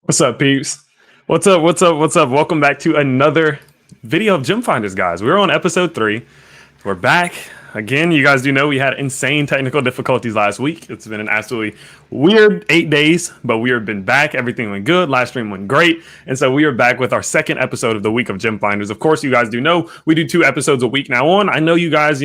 What's up, peeps? What's up? What's up? What's up? Welcome back to another video of Gem Finders, guys. We're on episode 3. We're back again. You guys do know we had insane technical difficulties last week. It's been an absolutely weird 8 days, but we have been back. Everything went good. Last stream went great. And so we are back with our second episode of the week of Gem Finders. Of course, you guys do know we do 2 episodes a week now on. I know you guys,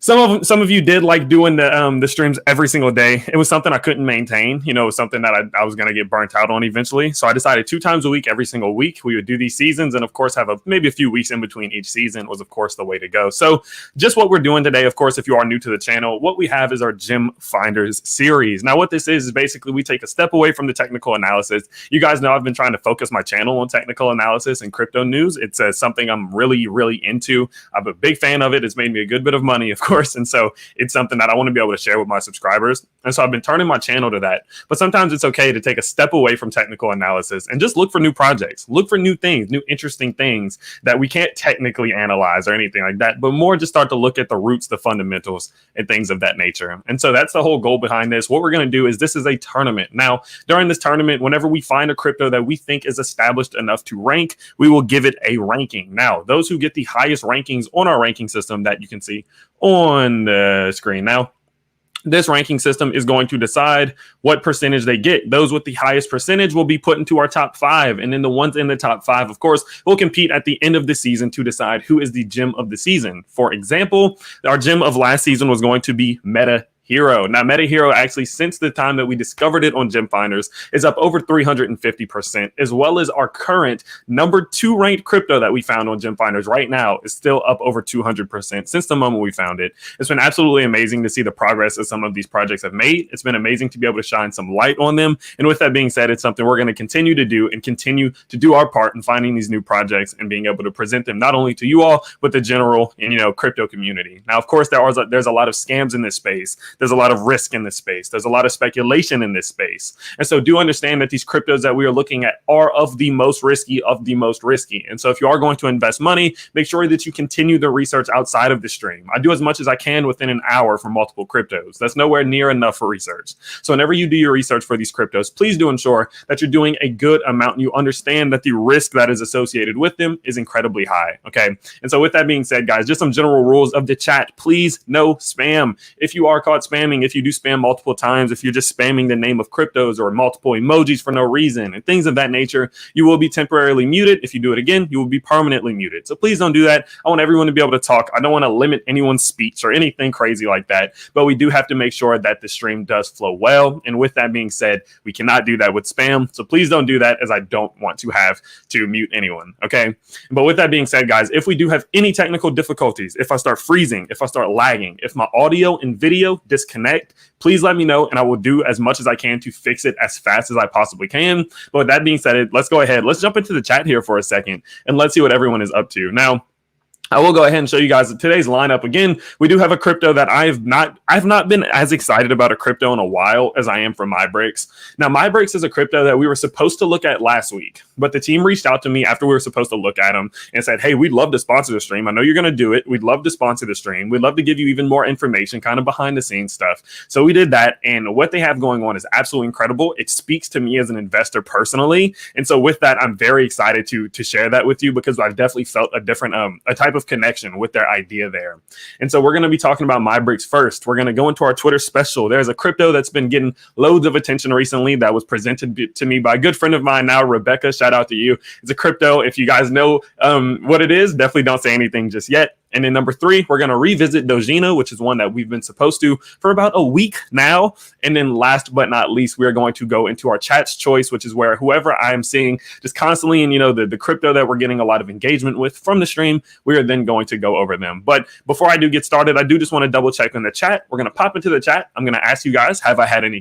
some of you did like doing the streams every single day. It was something I couldn't maintain. It was something that I was going to get burnt out on eventually. So I decided 2 times a week, every single week, we would do these seasons. And of course, have maybe a few weeks in between each season was, of course, the way to go. So just what we're doing today, of course, if you are new to the channel, what we have is our Gem Finders series. Now, what this is basically we take a step away from the technical analysis. You guys know I've been trying to focus my channel on technical analysis and crypto news. It's something I'm really, really into. I'm a big fan of it. It's made me a good bit of money, of course. And so it's something that I want to be able to share with my subscribers. And so I've been turning my channel to that. But sometimes it's okay to take a step away from technical analysis and just look for new projects, look for new things, new interesting things that we can't technically analyze or anything like that, but more just start to look at the roots, the fundamentals, and things of that nature. And so that's the whole goal behind this. What we're going to do is this is a tournament. Now, during this tournament, whenever we find a crypto that we think is established enough to rank, we will give it a ranking. Now, those who get the highest rankings on our ranking system that you can see on the screen now, this ranking system is going to decide what percentage they get. Those with the highest percentage will be put into our top 5. And then the ones in the top 5, of course, will compete at the end of the season to decide who is the gem of the season. For example, our gem of last season was going to be Meta Hero. Now, Meta Hero actually, since the time that we discovered it on Gem Finders, is up over 350%, as well as our current number 2 ranked crypto that we found on Gem Finders right now is still up over 200% since the moment we found it. It's been absolutely amazing to see the progress that some of these projects have made. It's been amazing to be able to shine some light on them. And with that being said, it's something we're going to continue to do and continue to do our part in finding these new projects and being able to present them not only to you all, but the general and crypto community. Now, of course, there's a lot of scams in this space. There's a lot of risk in this space. There's a lot of speculation in this space. And so do understand that these cryptos that we are looking at are of the most risky of the most risky. And so if you are going to invest money, make sure that you continue the research outside of the stream. I do as much as I can within an hour for multiple cryptos. That's nowhere near enough for research. So whenever you do your research for these cryptos, please do ensure that you're doing a good amount and you understand that the risk that is associated with them is incredibly high. Okay. And so with that being said, guys, just some general rules of the chat. Please, no spam. If you are caught spamming, if you do spam multiple times, if you're just spamming the name of cryptos or multiple emojis for no reason and things of that nature, you will be temporarily muted. If you do it again, you will be permanently muted. So please don't do that. I want everyone to be able to talk. I don't want to limit anyone's speech or anything crazy like that, but we do have to make sure that the stream does flow well. And with that being said, we cannot do that with spam. So please don't do that, as I don't want to have to mute anyone. Okay. But with that being said, guys, if we do have any technical difficulties, if I start freezing, if I start lagging, if my audio and video disconnect, please let me know and I will do as much as I can to fix it as fast as I possibly can. But with that being said, let's go ahead. Let's jump into the chat here for a second and let's see what everyone is up to. Now, I will go ahead and show you guys today's lineup. Again, we do have a crypto that I've not been as excited about a crypto in a while as I am for MyBricks. Now, MyBricks is a crypto that we were supposed to look at last week, but the team reached out to me after we were supposed to look at them and said, hey, we'd love to sponsor the stream. I know you're going to do it. We'd love to sponsor the stream. We'd love to give you even more information, kind of behind the scenes stuff. So we did that. And what they have going on is absolutely incredible. It speaks to me as an investor personally. And so with that, I'm very excited to share that with you because I've definitely felt a different, a type of connection with their idea there. And so we're going to be talking about MyBricks first. We're going to go into our Twitter special. There's a crypto that's been getting loads of attention recently that was presented to me by a good friend of mine now, Rebecca. Shout out to you. It's a crypto. If you guys know what it is, definitely don't say anything just yet. And then number 3, we're going to revisit Dojino, which is one that we've been supposed to for about a week now. And then last but not least, we're going to go into our chat's choice, which is where whoever I am seeing just constantly and, the crypto that we're getting a lot of engagement with from the stream, we are then going to go over them. But before I do get started, I do just want to double check on the chat. We're going to pop into the chat. I'm going to ask you guys, have I had any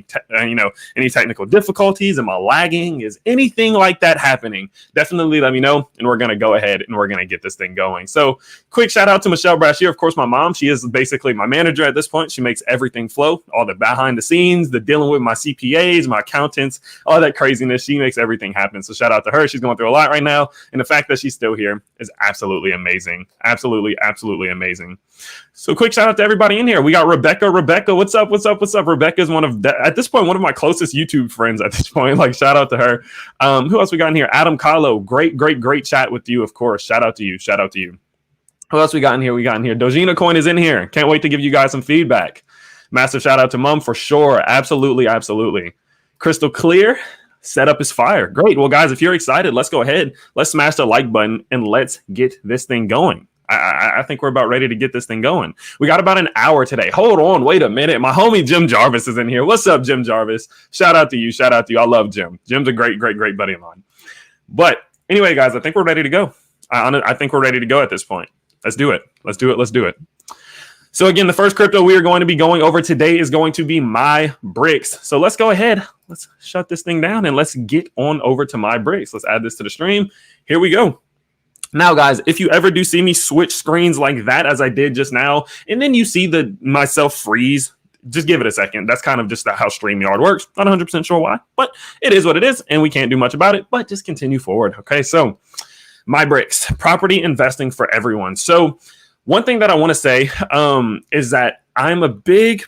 technical difficulties? Am I lagging? Is anything like that happening? Definitely let me know. And we're going to go ahead and we're going to get this thing going. So quick shout out out to Michelle Brashear, of course, my mom. She is basically my manager at this point. She makes everything flow, all the behind the scenes, the dealing with my CPAs, my accountants, all that craziness. She makes everything happen. So shout out to her. She's going through a lot right now. And the fact that she's still here is absolutely amazing. Absolutely, absolutely amazing. So quick shout out to everybody in here. We got Rebecca. Rebecca, what's up? What's up? What's up? Rebecca is at this point, one of my closest YouTube friends at this point. Like, shout out to her. Who else we got in here? Adam Kahlo. Great chat with you, of course. Shout out to you. Shout out to you. Who else we got in here? Dojina Coin is in here. Can't wait to give you guys some feedback. Massive shout out to Mum for sure. Absolutely. Crystal clear. Setup is fire. Great. Well, guys, if you're excited, let's go ahead. Let's smash the like button and let's get this thing going. I think we're about ready to get this thing going. We got about an hour today. Hold on. Wait a minute. My homie Jim Jarvis is in here. What's up, Jim Jarvis? Shout out to you. I love Jim. Jim's a great buddy of mine. But anyway, guys, I think we're ready to go. I think we're ready to go at this point. Let's do it. So again, the first crypto we are going to be going over today is going to be MyBricks. So let's go ahead. Let's shut this thing down and let's get on over to MyBricks. Let's add this to the stream. Here we go. Now, guys, if you ever do see me switch screens like that, as I did just now, and then you see myself freeze, just give it a second. That's kind of just how StreamYard works. Not 100% sure why, but it is what it is, and we can't do much about it, but just continue forward. Okay, so MyBricks, property investing for everyone. So one thing that I want to say is that I'm a big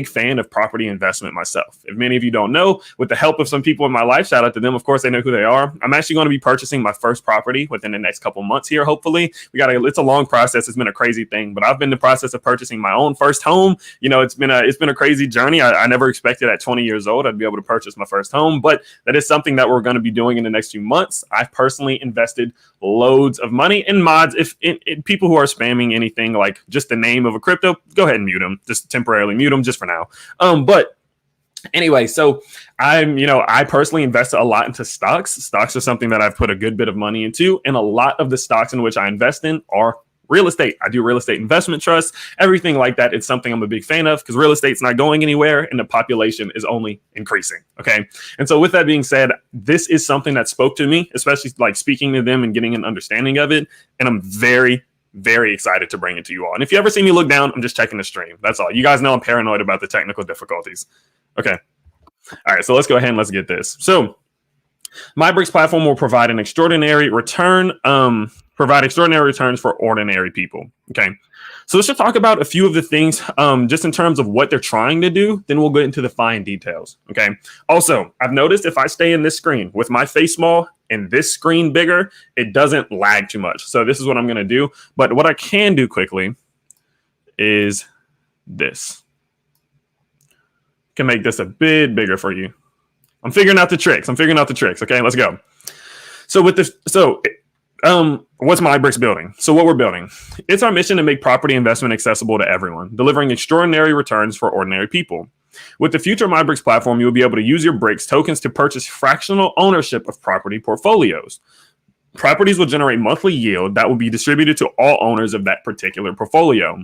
fan of property investment myself. If many of you don't know, with the help of some people in my life, shout out to them. Of course, they know who they are. I'm actually going to be purchasing my first property within the next couple months here. Hopefully, it's a long process. It's been a crazy thing, but I've been in the process of purchasing my own first home. You know, it's been a crazy journey. I never expected at 20 years old I'd be able to purchase my first home, but that is something that we're going to be doing in the next few months. I've personally invested loads of money in mods. If people who are spamming anything like just the name of a crypto, go ahead and mute them. Just temporarily mute them just for now. But anyway, so I personally invest a lot into stocks. Stocks are something that I've put a good bit of money into, and a lot of the stocks in which I invest in are real estate. I do real estate investment trusts, everything like that. It's something I'm a big fan of because real estate's not going anywhere and the population is only increasing. Okay. And so with that being said, this is something that spoke to me, especially like speaking to them and getting an understanding of it. And I'm very excited to bring it to you all. And if you ever see me look down, I'm just checking the stream. That's all. You guys know I'm paranoid about the technical difficulties. Okay. All right. So let's go ahead and let's get this. So MyBricks platform will provide an extraordinary returns for ordinary people. Okay. So let's just talk about a few of the things just in terms of what they're trying to do. Then we'll get into the fine details. Okay. Also, I've noticed if I stay in this screen with my face small and this screen bigger, it doesn't lag too much. So this is what I'm going to do. But what I can do quickly is this. Can make this a bit bigger for you. I'm figuring out the tricks. Okay, let's go. So what's MyBricks building? So what we're building, it's our mission to make property investment accessible to everyone, delivering extraordinary returns for ordinary people. With the future MyBricks platform, you will be able to use your Bricks tokens to purchase fractional ownership of property portfolios. Properties will generate monthly yield that will be distributed to all owners of that particular portfolio.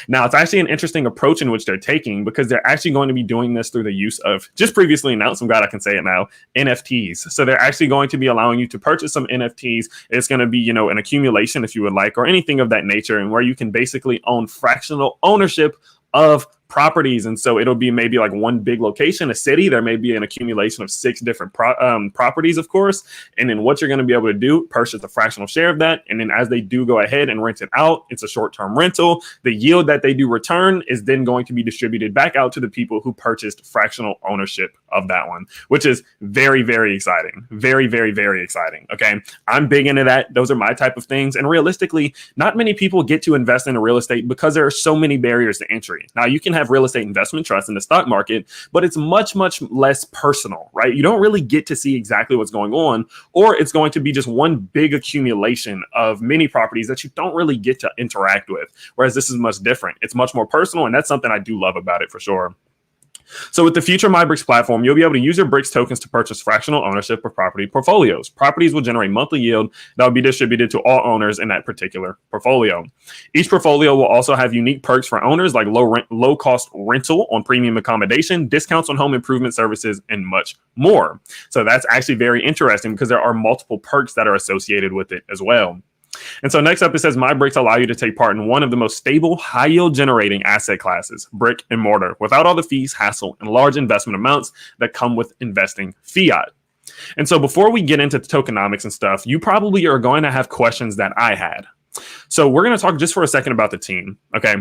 Now, it's actually an interesting approach in which they're taking because they're actually going to be doing this through the use of, just previously announced, I'm glad I can say it now, NFTs. So they're actually going to be allowing you to purchase some NFTs. It's going to be, an accumulation, if you would like, or anything of that nature, and where you can basically own fractional ownership of properties. And so it'll be maybe like one big location, a city. There may be an accumulation of 6 different properties, of course. And then what you're going to be able to do, purchase a fractional share of that. And then as they do go ahead and rent it out, it's a short-term rental. The yield that they do return is then going to be distributed back out to the people who purchased fractional ownership of that one, which is very exciting. Very exciting. Okay. I'm big into that. Those are my type of things. And realistically, not many people get to invest in real estate because there are so many barriers to entry. Now, you can have real estate investment trusts in the stock market, but it's much less personal, right? You don't really get to see exactly what's going on, or it's going to be just one big accumulation of many properties that you don't really get to interact with. Whereas this is much different. It's much more personal, and that's something I do love about it for sure. So with the future MyBricks platform, you'll be able to use your Bricks tokens to purchase fractional ownership of property portfolios. Properties will generate monthly yield that will be distributed to all owners in that particular portfolio. Each portfolio will also have unique perks for owners like low cost rental on premium accommodation, discounts on home improvement services, and much more. So that's actually very interesting because there are multiple perks that are associated with it as well. And so next up, it says my bricks allow you to take part in one of the most stable, high yield generating asset classes, brick and mortar, without all the fees, hassle, and large investment amounts that come with investing fiat. And so before we get into tokenomics and stuff, you probably are going to have questions that I had. So we're going to talk just for a second about the team. Okay.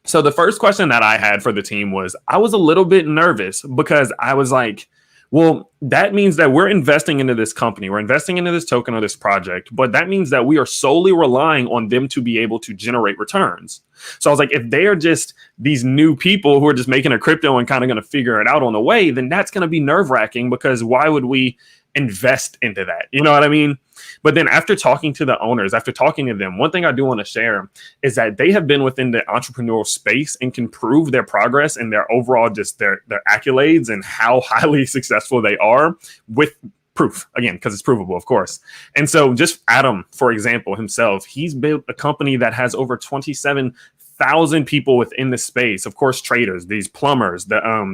So the first question that I had for the team was, I was a little bit nervous because I was like, well, that means that we're investing into this company. We're investing into this token or this project, but that means that we are solely relying on them to be able to generate returns. So I was like, if they are just these new people who are just making a crypto and kind of going to figure it out on the way, then that's going to be nerve wracking, because why would we invest into that? You know what I mean? But then after talking to the owners, after talking to them, one thing I do want to share is that they have been within the entrepreneurial space and can prove their progress and their overall, just their accolades and how highly successful they are with proof, again, because it's provable, of course. And so just Adam, for example, himself, he's built a company that has over 27,000 people within the space. Of course, traders, these plumbers,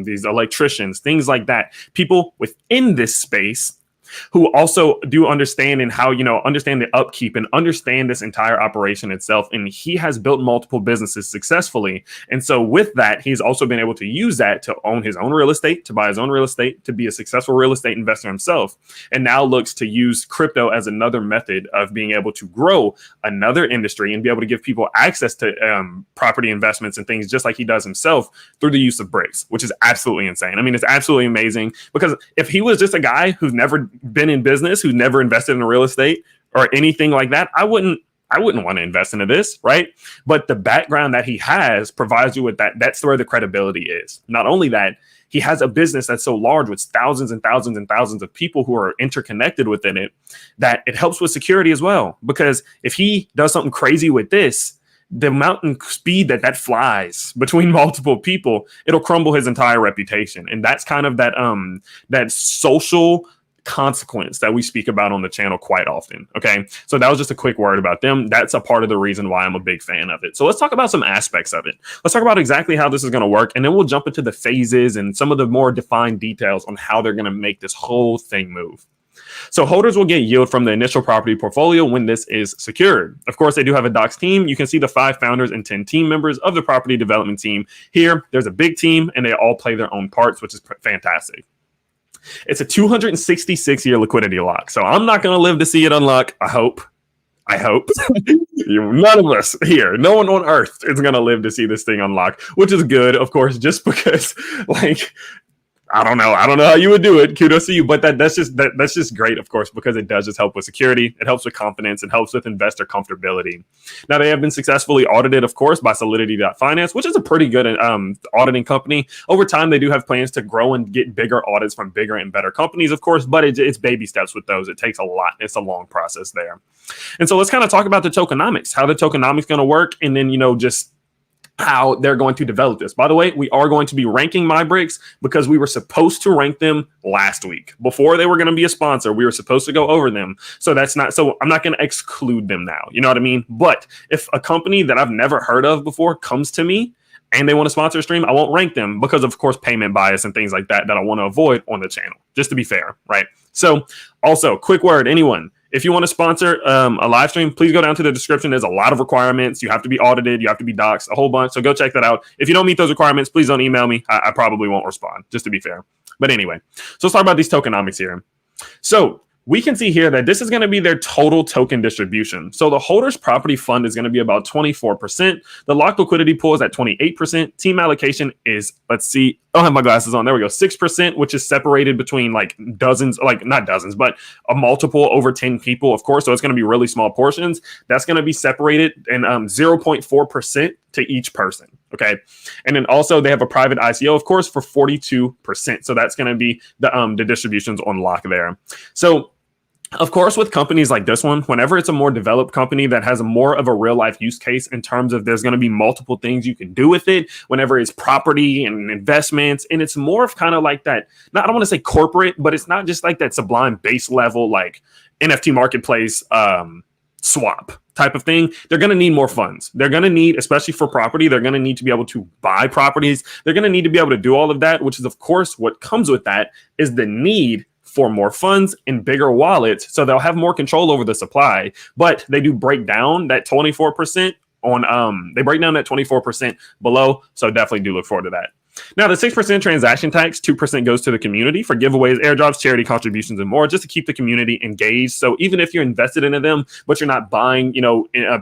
these electricians, things like that, people within this space who also do understand and how, understand the upkeep and understand this entire operation itself. And he has built multiple businesses successfully. And so with that, he's also been able to use that to own his own real estate, to buy his own real estate, to be a successful real estate investor himself, and now looks to use crypto as another method of being able to grow another industry and be able to give people access to property investments and things just like he does himself through the use of bricks, which is absolutely insane. I mean, it's absolutely amazing, because if he was just a guy who's never been in business, who's never invested in real estate or anything like that, I wouldn't want to invest into this, right? But the background that he has provides you with that. That's where the credibility is. Not only that, he has a business that's so large with thousands and thousands and thousands of people who are interconnected within it, that it helps with security as well. Because if he does something crazy with this, the amount and speed that flies between multiple people, it'll crumble his entire reputation. And that's kind of that social consequence that we speak about on the channel quite often. Okay. So that was just a quick word about them. That's a part of the reason why I'm a big fan of it. So let's talk about some aspects of it. Let's talk about exactly how this is going to work. And then we'll jump into the phases and some of the more defined details on how they're going to make this whole thing move. So holders will get yield from the initial property portfolio when this is secured. Of course, they do have a Doxxed team. You can see the 5 founders and 10 team members of the property development team here. There's a big team and they all play their own parts, which is fantastic. It's a 266-year liquidity lock. So I'm not going to live to see it unlock. I hope. None of us here, no one on earth is going to live to see this thing unlock, which is good, of course, just because, I don't know how you would do it. Kudos to you. But that's just great, of course, because it does just help with security. It helps with confidence. It helps with investor comfortability. Now, they have been successfully audited, of course, by Solidity.finance, which is a pretty good auditing company. Over time, they do have plans to grow and get bigger audits from bigger and better companies, of course, but it's baby steps with those. It takes a lot. It's a long process there. And so let's kind of talk about the tokenomics, how the tokenomics going to work, and then, just how they're going to develop this. By the way, we are going to be ranking my bricks because we were supposed to rank them last week. Before they were going to be a sponsor, we were supposed to go over them. So I'm not going to exclude them now. You know what I mean? But if a company that I've never heard of before comes to me and they want to sponsor a stream, I won't rank them because, of course, payment bias and things like that I want to avoid on the channel, just to be fair, right? So also, quick word, anyone, if you want to sponsor a live stream, please go down to the description. There's a lot of requirements. You have to be audited. You have to be doxxed, a whole bunch. So go check that out. If you don't meet those requirements, please don't email me. I probably won't respond, just to be fair. But anyway, so let's talk about these tokenomics here. So we can see here that this is going to be their total token distribution. So the holders property fund is going to be about 24%. The locked liquidity pool is at 28%. Team allocation is, let's see, I don't have my glasses on. There we go. 6%, which is separated between dozens, not dozens, but a multiple over 10 people, of course. So it's going to be really small portions. That's going to be separated in 0.4% to each person. Okay. And then also they have a private ICO, of course, for 42%. So that's going to be the distributions on lock there. So of course, with companies like this one, whenever it's a more developed company that has more of a real life use case in terms of there's going to be multiple things you can do with it, whenever it's property and investments, and it's more of kind of like that, I don't want to say corporate, but it's not just like that sublime base level, like NFT marketplace swap type of thing. They're going to need more funds. They're going to need, especially for property, they're going to need to be able to buy properties. They're going to need to be able to do all of that, which is, of course, what comes with that is the need for more funds and bigger wallets, so they'll have more control over the supply. But they do break down that 24% on they break down that 24% below, so definitely do look forward to that. Now, the 6% transaction tax, 2% goes to the community for giveaways, airdrops, charity contributions, and more, just to keep the community engaged. So even if you're invested into them, but you're not buying,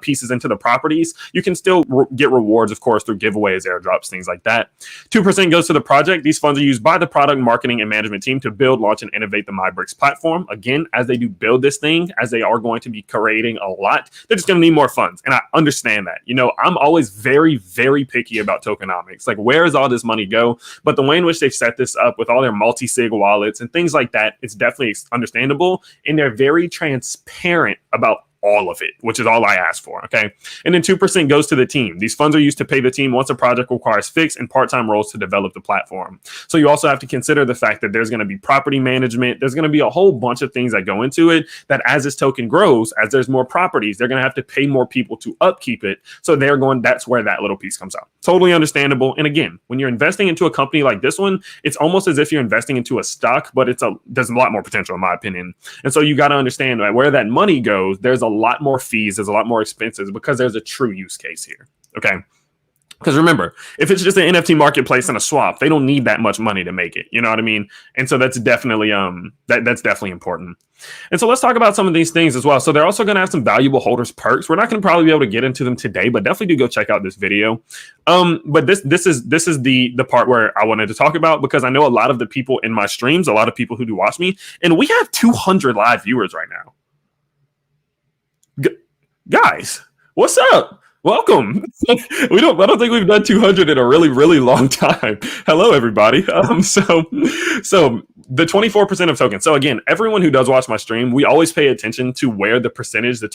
pieces into the properties, you can still get rewards, of course, through giveaways, airdrops, things like that. 2% goes to the project. These funds are used by the product marketing and management team to build, launch, and innovate the MyBricks platform. Again, as they do build this thing, as they are going to be creating a lot, they're just going to need more funds. And I understand that. I'm always very, very picky about tokenomics. Like, where is all this money go? But the way in which they've set this up with all their multi-sig wallets and things like that, it's definitely understandable, and they're very transparent about all of it, which is all I asked for. Okay. And then 2% goes to the team. These funds are used to pay the team once a project requires fixed and part-time roles to develop the platform. So you also have to consider the fact that there's going to be property management. There's going to be a whole bunch of things that go into it, that as this token grows, as there's more properties, they're going to have to pay more people to upkeep it. So that's where that little piece comes out. Totally understandable. And again, when you're investing into a company like this one, it's almost as if you're investing into a stock, but there's a lot more potential, in my opinion. And so you got to understand that where that money goes, there's a lot more fees, there's a lot more expenses, because there's a true use case here. Okay. Because remember, if it's just an NFT marketplace and a swap, they don't need that much money to make it. You know what I mean? And so that's definitely that's definitely important. And so let's talk about some of these things as well. So they're also going to have some valuable holders perks. We're not going to probably be able to get into them today, but definitely do go check out this video. But this is the part where I wanted to talk about, because I know a lot of the people in my streams, a lot of people who do watch me, and we have 200 live viewers right now. Guys, what's up? Welcome. I don't think we've done 200 in a really, really long time. Hello, everybody. So the 24% of tokens. So again, everyone who does watch my stream, we always pay attention to where the percentage, the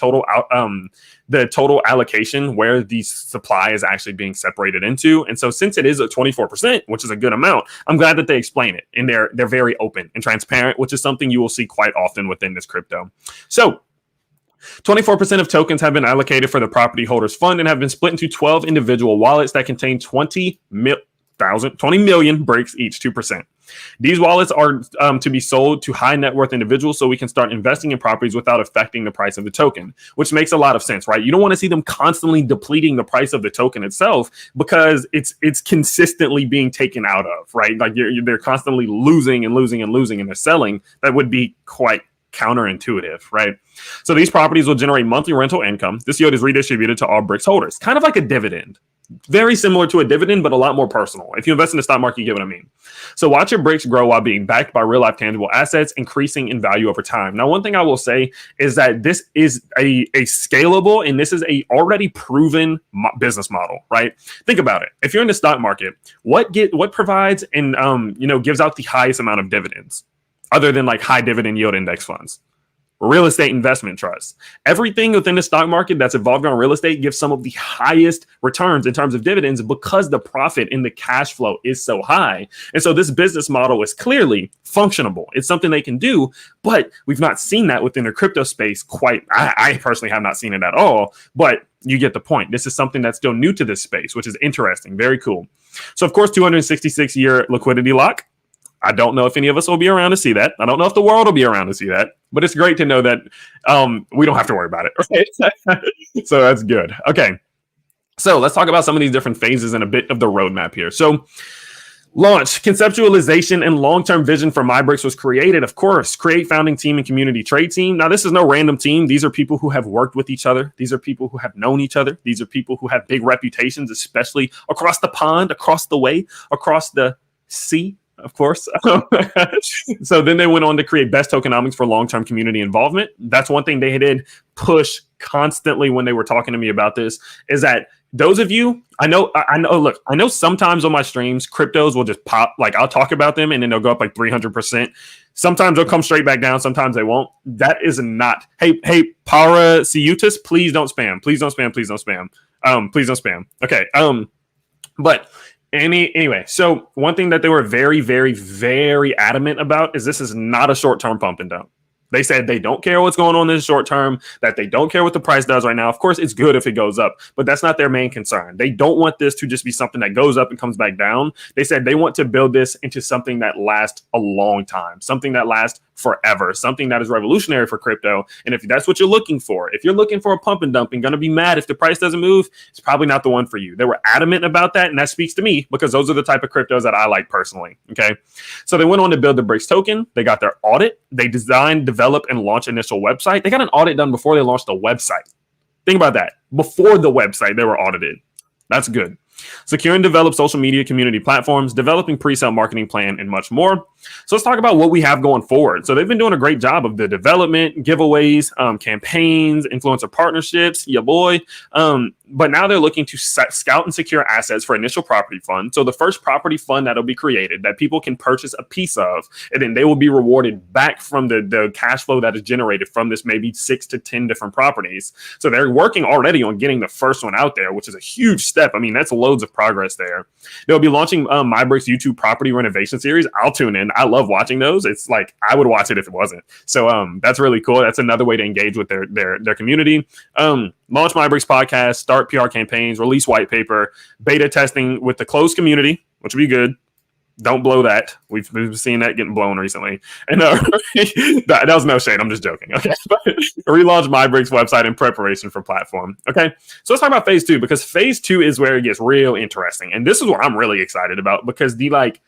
total allocation, where the supply is actually being separated into. And so since it is a 24%, which is a good amount, I'm glad that they explain it, and they're very open and transparent, which is something you will see quite often within this crypto. So 24% of tokens have been allocated for the property holders fund and have been split into 12 individual wallets that contain 20 million bricks each, 2%. These wallets are to be sold to high net worth individuals, so we can start investing in properties without affecting the price of the token, which makes a lot of sense, right? You don't want to see them constantly depleting the price of the token itself, because it's consistently being taken out of, right? Like they're constantly losing and they're selling. That would be quite counterintuitive, right? So these properties will generate monthly rental income. This yield is redistributed to all bricks holders, kind of like a dividend. Very similar to a dividend, but a lot more personal. If you invest in the stock market, you get what I mean. So watch your bricks grow while being backed by real life tangible assets, increasing in value over time. Now, one thing I will say is that this is a scalable, and this is a already proven business model, right? Think about it. If you're in the stock market, what provides and gives out the highest amount of dividends, other than like high dividend yield index funds? Real estate investment trusts. Everything within the stock market that's involved around real estate gives some of the highest returns in terms of dividends, because the profit in the cash flow is so high. And so this business model is clearly functionable. It's something they can do, but we've not seen that within the crypto space quite. I personally have not seen it at all, but you get the point. This is something that's still new to this space, which is interesting. Very cool. So of course, 266-year liquidity lock. I don't know if any of us will be around to see that. I don't know if the world will be around to see that, but it's great to know that we don't have to worry about it. Right? So that's good. Okay. So let's talk about some of these different phases and a bit of the roadmap here. So launch, conceptualization, and long-term vision for MyBricks was created. Of course, create founding team and community trade team. Now, this is no random team. These are people who have worked with each other. These are people who have known each other. These are people who have big reputations, especially across the pond, across the way, across the sea. Of course. So then they went on to create best tokenomics for long-term community involvement. That's one thing they did push constantly when they were talking to me about this, is that those of you, I know, look, I know sometimes on my streams, cryptos will just pop, like I'll talk about them and then they'll go up like 300%. Sometimes they'll come straight back down. Sometimes they won't. That is not, hey, Parasiutis, please don't spam. Please don't spam. Please don't spam. Please don't spam. Okay. But anyway, so one thing that they were very, very, very adamant about is this is not a short-term pump and dump. They said they don't care what's going on in the short term, that they don't care what the price does right now. Of course, it's good if it goes up, but that's not their main concern. They don't want this to just be something that goes up and comes back down. They said they want to build this into something that lasts a long time, something that lasts forever, something that is revolutionary for crypto. And if that's what you're looking for, if you're looking for a pump and dump and going to be mad if the price doesn't move, it's probably not the one for you. They were adamant about that, and that speaks to me because those are the type of cryptos that I like personally. Okay, so they went on to build the Bricks token. They got their audit. They designed, develop, and launch initial website. They got an audit done before they launched a website. Think about that. Before the website, they were audited. That's good. Secure and develop social media community platforms, developing pre-sale marketing plan, and much more. So let's talk about what we have going forward. So they've been doing a great job of the development, giveaways, campaigns, influencer partnerships, yeah boy. But now they're looking to scout and secure assets for initial property fund. So the first property fund that'll be created that people can purchase a piece of, and then they will be rewarded back from the cash flow that is generated from this maybe 6 to 10 different properties. So they're working already on getting the first one out there, which is a huge step. I mean, that's loads of progress there. They'll be launching MyBricks YouTube property renovation series. I'll tune in. I love watching those. It's like I would watch it if it wasn't. So that's really cool. That's another way to engage with their community. Launch MyBricks podcast, start PR campaigns, release white paper, beta testing with the closed community, which would be good. Don't blow that. We've seen that getting blown recently. And that was no shade. I'm just joking. Okay. Relaunch MyBricks website in preparation for platform. Okay. So let's talk about phase 2, because phase 2 is where it gets real interesting. And this is what I'm really excited about, because the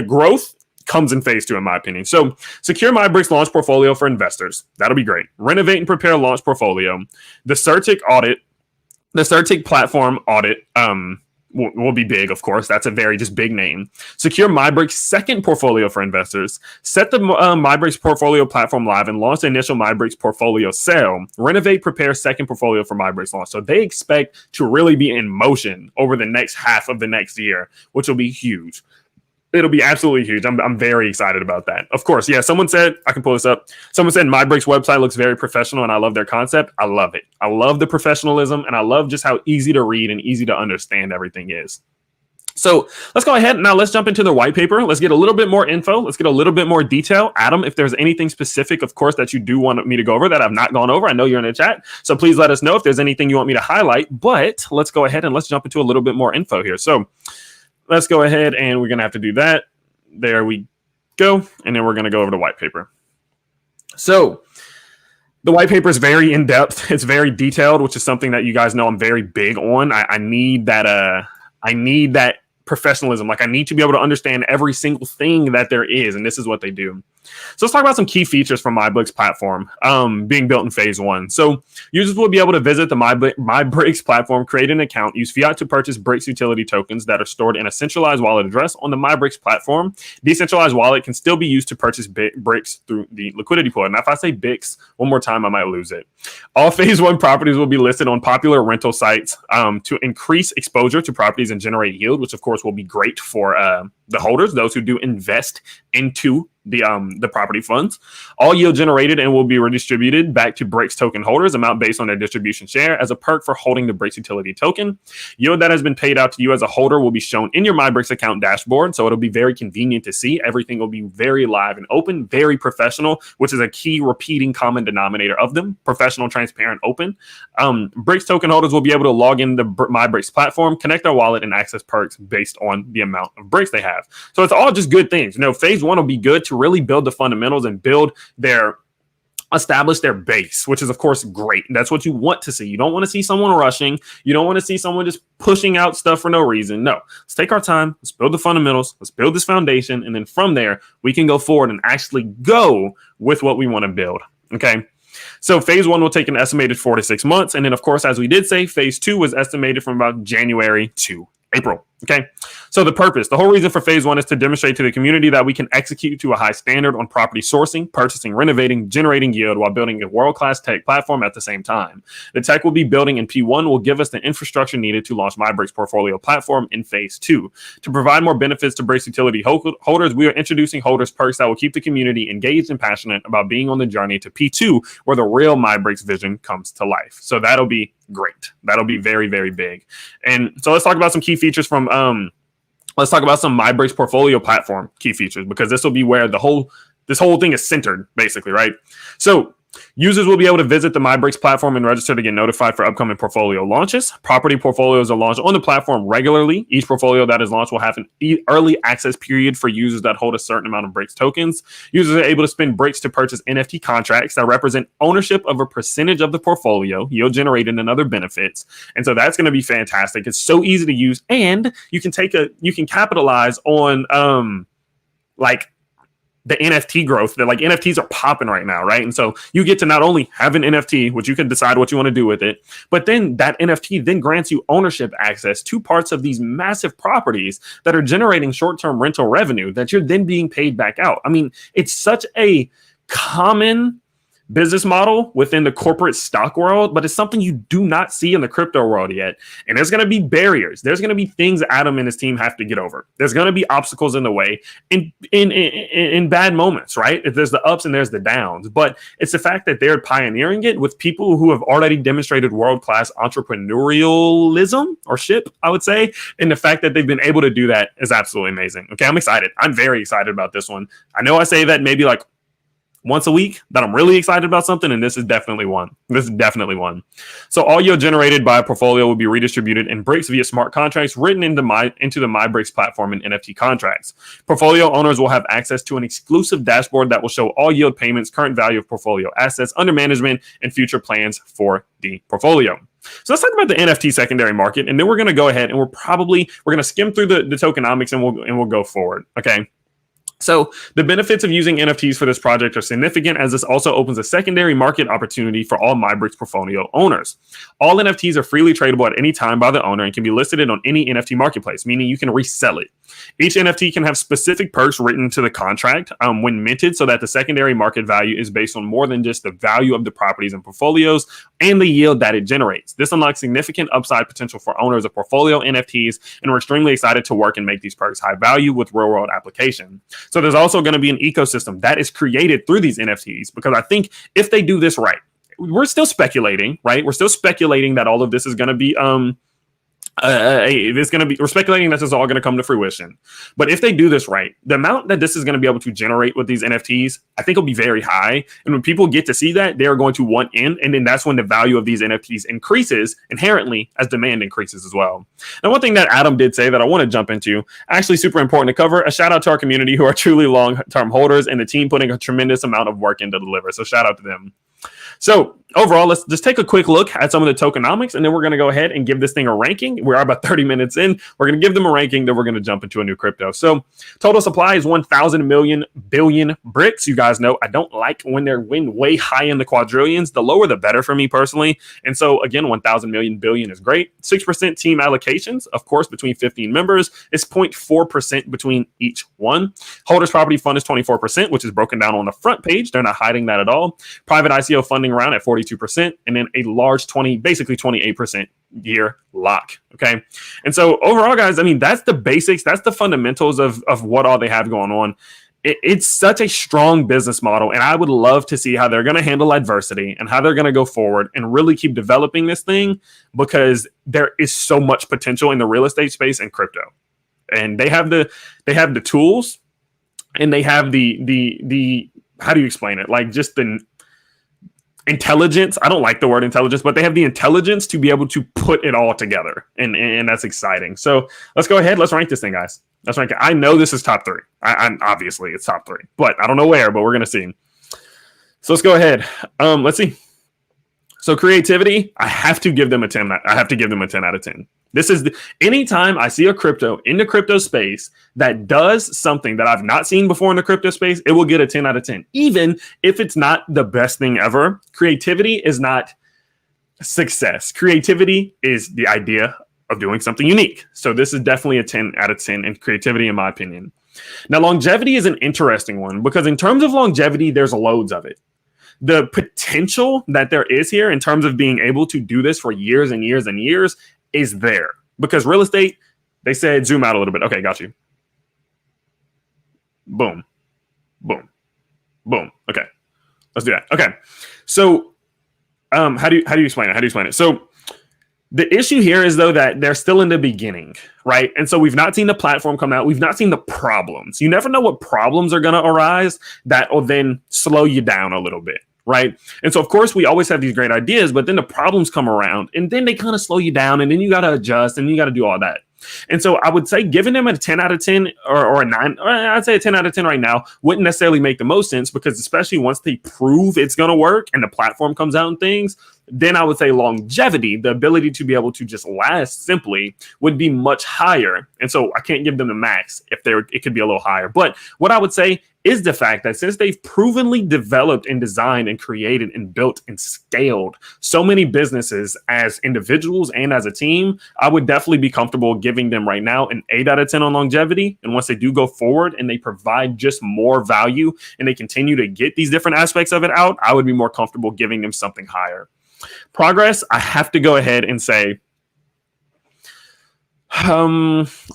growth comes in phase 2, in my opinion. So secure MyBricks launch portfolio for investors. That'll be great. Renovate and prepare launch portfolio. The Certic audit, the Certic platform audit, will be big, of course. That's a very just big name. Secure MyBricks second portfolio for investors. Set the MyBricks portfolio platform live and launch the initial MyBricks portfolio sale. Renovate, prepare second portfolio for MyBricks launch. So they expect to really be in motion over the next half of the next year, which will be huge. It'll be absolutely huge. I'm very excited about that. Of course, yeah, someone said, I can pull this up. Someone said MyBricks website looks very professional and I love their concept. I love it. I love the professionalism and I love just how easy to read and easy to understand everything is. So let's go ahead. Now let's jump into the white paper. Let's get a little bit more info. Let's get a little bit more detail. Adam, if there's anything specific, of course, that you do want me to go over that I've not gone over, I know you're in the chat. So please let us know if there's anything you want me to highlight. But let's go ahead and let's jump into a little bit more info here. So let's go ahead and we're going to have to do that. There we go. And then we're going to go over the white paper. So the white paper is very in-depth. It's very detailed, which is something that you guys know I'm very big on. I need that. I need that professionalism. Like I need to be able to understand every single thing that there is. And this is what they do. So let's talk about some key features from MyBricks platform being built in phase 1. So users will be able to visit the MyBricks platform, create an account, use fiat to purchase Bricks utility tokens that are stored in a centralized wallet address on the MyBricks platform. Decentralized wallet can still be used to purchase Bricks through the liquidity pool. Now, if I say BICS one more time, I might lose it. All phase 1 properties will be listed on popular rental sites to increase exposure to properties and generate yield, which of course will be great for the holders, those who do invest into the property funds. All yield generated and will be redistributed back to Bricks token holders, amount based on their distribution share as a perk for holding the Bricks utility token. Yield that has been paid out to you as a holder will be shown in your MyBricks account dashboard, so it'll be very convenient to see. Everything will be very live and open, very professional, which is a key repeating common denominator of them: professional, transparent, open. Bricks token holders will be able to log in the MyBricks platform, connect their wallet, and access perks based on the amount of Bricks they have. So it's all just good things. Phase 1 will be good to really build the fundamentals and establish their base, which is of course great. That's what you want to see. You don't want to see someone rushing. You don't want to see someone just pushing out stuff for no reason. No, let's take our time. Let's build the fundamentals. Let's build this foundation. And then from there, we can go forward and actually go with what we want to build. Okay. So phase 1 will take an estimated 4 to 6 months. And then of course, as we did say, phase 2 was estimated from about January to April. Okay. So the purpose, the whole reason for phase 1 is to demonstrate to the community that we can execute to a high standard on property sourcing, purchasing, renovating, generating yield while building a world-class tech platform at the same time. The tech we'll be building in P1 will give us the infrastructure needed to launch MyBricks portfolio platform in phase 2. To provide more benefits to Bricks utility holders, we are introducing holders perks that will keep the community engaged and passionate about being on the journey to P2, where the real MyBricks vision comes to life. So that'll be great. That'll be very, very big. And so let's talk about some key features from let's talk about some MyBricks portfolio platform key features, because this will be where this whole thing is centered, basically, right? So Users will be able to visit the MyBricks platform and register to get notified for upcoming portfolio launches. Property portfolios are launched on the platform regularly. Each portfolio that is launched will have an early access period for users that hold a certain amount of Bricks tokens. Users are able to spend Bricks to purchase NFT contracts that represent ownership of a percentage of the portfolio, yield generated and other benefits. And so that's going to be fantastic. It's so easy to use, and you can capitalize on like the NFT growth that like NFTs are popping right now, right? And so you get to not only have an NFT, which you can decide what you want to do with it, but then that NFT then grants you ownership access to parts of these massive properties that are generating short-term rental revenue that you're then being paid back out. I mean, it's such a common business model within the corporate stock world, but it's something you do not see in the crypto world yet. And there's going to be barriers. There's going to be things Adam and his team have to get over. There's going to be obstacles in the way in bad moments, right? If there's the ups and there's the downs, but it's the fact that they're pioneering it with people who have already demonstrated world-class entrepreneurialism or ship, I would say. And the fact that they've been able to do that is absolutely amazing. Okay, I'm excited. I'm very excited about this one. I know I say that maybe like once a week that I'm really excited about something, and this is definitely one. So all yield generated by a portfolio will be redistributed in Bricks via smart contracts written into the MyBricks platform and NFT contracts. Portfolio owners will have access to an exclusive dashboard that will show all yield payments, current value of portfolio assets under management, and future plans for the portfolio. So let's talk about the NFT secondary market, and then we're going to go ahead and we're going to skim through the tokenomics and we'll go forward. Okay. So the benefits of using NFTs for this project are significant, as this also opens a secondary market opportunity for all MyBricks portfolio owners. All NFTs are freely tradable at any time by the owner and can be listed on any NFT marketplace, meaning you can resell it. Each NFT can have specific perks written to the contract when minted, so that the secondary market value is based on more than just the value of the properties and portfolios and the yield that it generates. This unlocks significant upside potential for owners of portfolio NFTs, and we're extremely excited to work and make these perks high value with real-world application. So there's also going to be an ecosystem that is created through these NFTs, because I think if they do this right, we're still speculating, right? We're still speculating that all of this is going to be we're speculating that this is all going to come to fruition. But if they do this right, the amount that this is going to be able to generate with these NFTs, I think will be very high. And when people get to see that, they are going to want in. And then that's when the value of these NFTs increases inherently as demand increases as well. Now, one thing that Adam did say that I want to jump into, actually super important to cover, a shout out to our community who are truly long-term holders and the team putting a tremendous amount of work in to deliver. So shout out to them. So overall, let's just take a quick look at some of the tokenomics, and then we're going to go ahead and give this thing a ranking. We're about 30 minutes in. We're going to give them a ranking, then we're going to jump into a new crypto. So total supply is 1,000 million billion bricks. You guys know I don't like when they're way high in the quadrillions. The lower, the better for me personally. And so again, 1,000 million billion is great. 6% team allocations, of course, between 15 members. It's 0.4% between each one. Holders property fund is 24%, which is broken down on the front page. They're not hiding that at all. Private ICO funding round at 42%, and then a large basically 28% year lock. Okay. And so overall, guys, I mean, that's the basics. That's the fundamentals of what all they have going on. It's such a strong business model, and I would love to see how they're going to handle adversity and how they're going to go forward and really keep developing this thing, because there is so much potential in the real estate space and crypto. And they have the tools, and they have the how do you explain it? Like just the intelligence. I don't like the word intelligence, but they have the intelligence to be able to put it all together. And that's exciting. So let's go ahead. Let's rank this thing, guys. Let's rank it. I know this is top 3. I'm obviously it's top 3, but I don't know where, but we're going to see. So let's go ahead. Let's see. So creativity, I have to give them a 10. I have to give them a 10 out of 10. This is anytime I see a crypto in the crypto space that does something that I've not seen before in the crypto space, it will get a 10 out of 10. Even if it's not the best thing ever, creativity is not success. Creativity is the idea of doing something unique. So this is definitely a 10 out of 10 in creativity, in my opinion. Now, longevity is an interesting one, because in terms of longevity, there's loads of it. The potential that there is here in terms of being able to do this for years and years and years is there, because real estate, they said, zoom out a little bit. Okay, got you. Boom, boom, boom. Okay, let's do that. Okay, so how do you explain it? So the issue here is, though, that they're still in the beginning, right? And so we've not seen the platform come out. We've not seen the problems. You never know what problems are going to arise that will then slow you down a little bit, right? And so, of course, we always have these great ideas, but then the problems come around and then they kind of slow you down and then you got to adjust and you got to do all that. And so I would say giving them a 10 out of 10 or a 9, or I'd say a 10 out of 10 right now wouldn't necessarily make the most sense, because especially once they prove it's going to work and the platform comes out and things, then I would say longevity, the ability to be able to just last simply, would be much higher. And so I can't give them the max. It could be a little higher. But what I would say is the fact that since they've provenly developed and designed and created and built and scaled so many businesses as individuals and as a team, I would definitely be comfortable giving them right now an 8 out of 10 on longevity. And once they do go forward and they provide just more value and they continue to get these different aspects of it out, I would be more comfortable giving them something higher. Progress, I have to go ahead and say,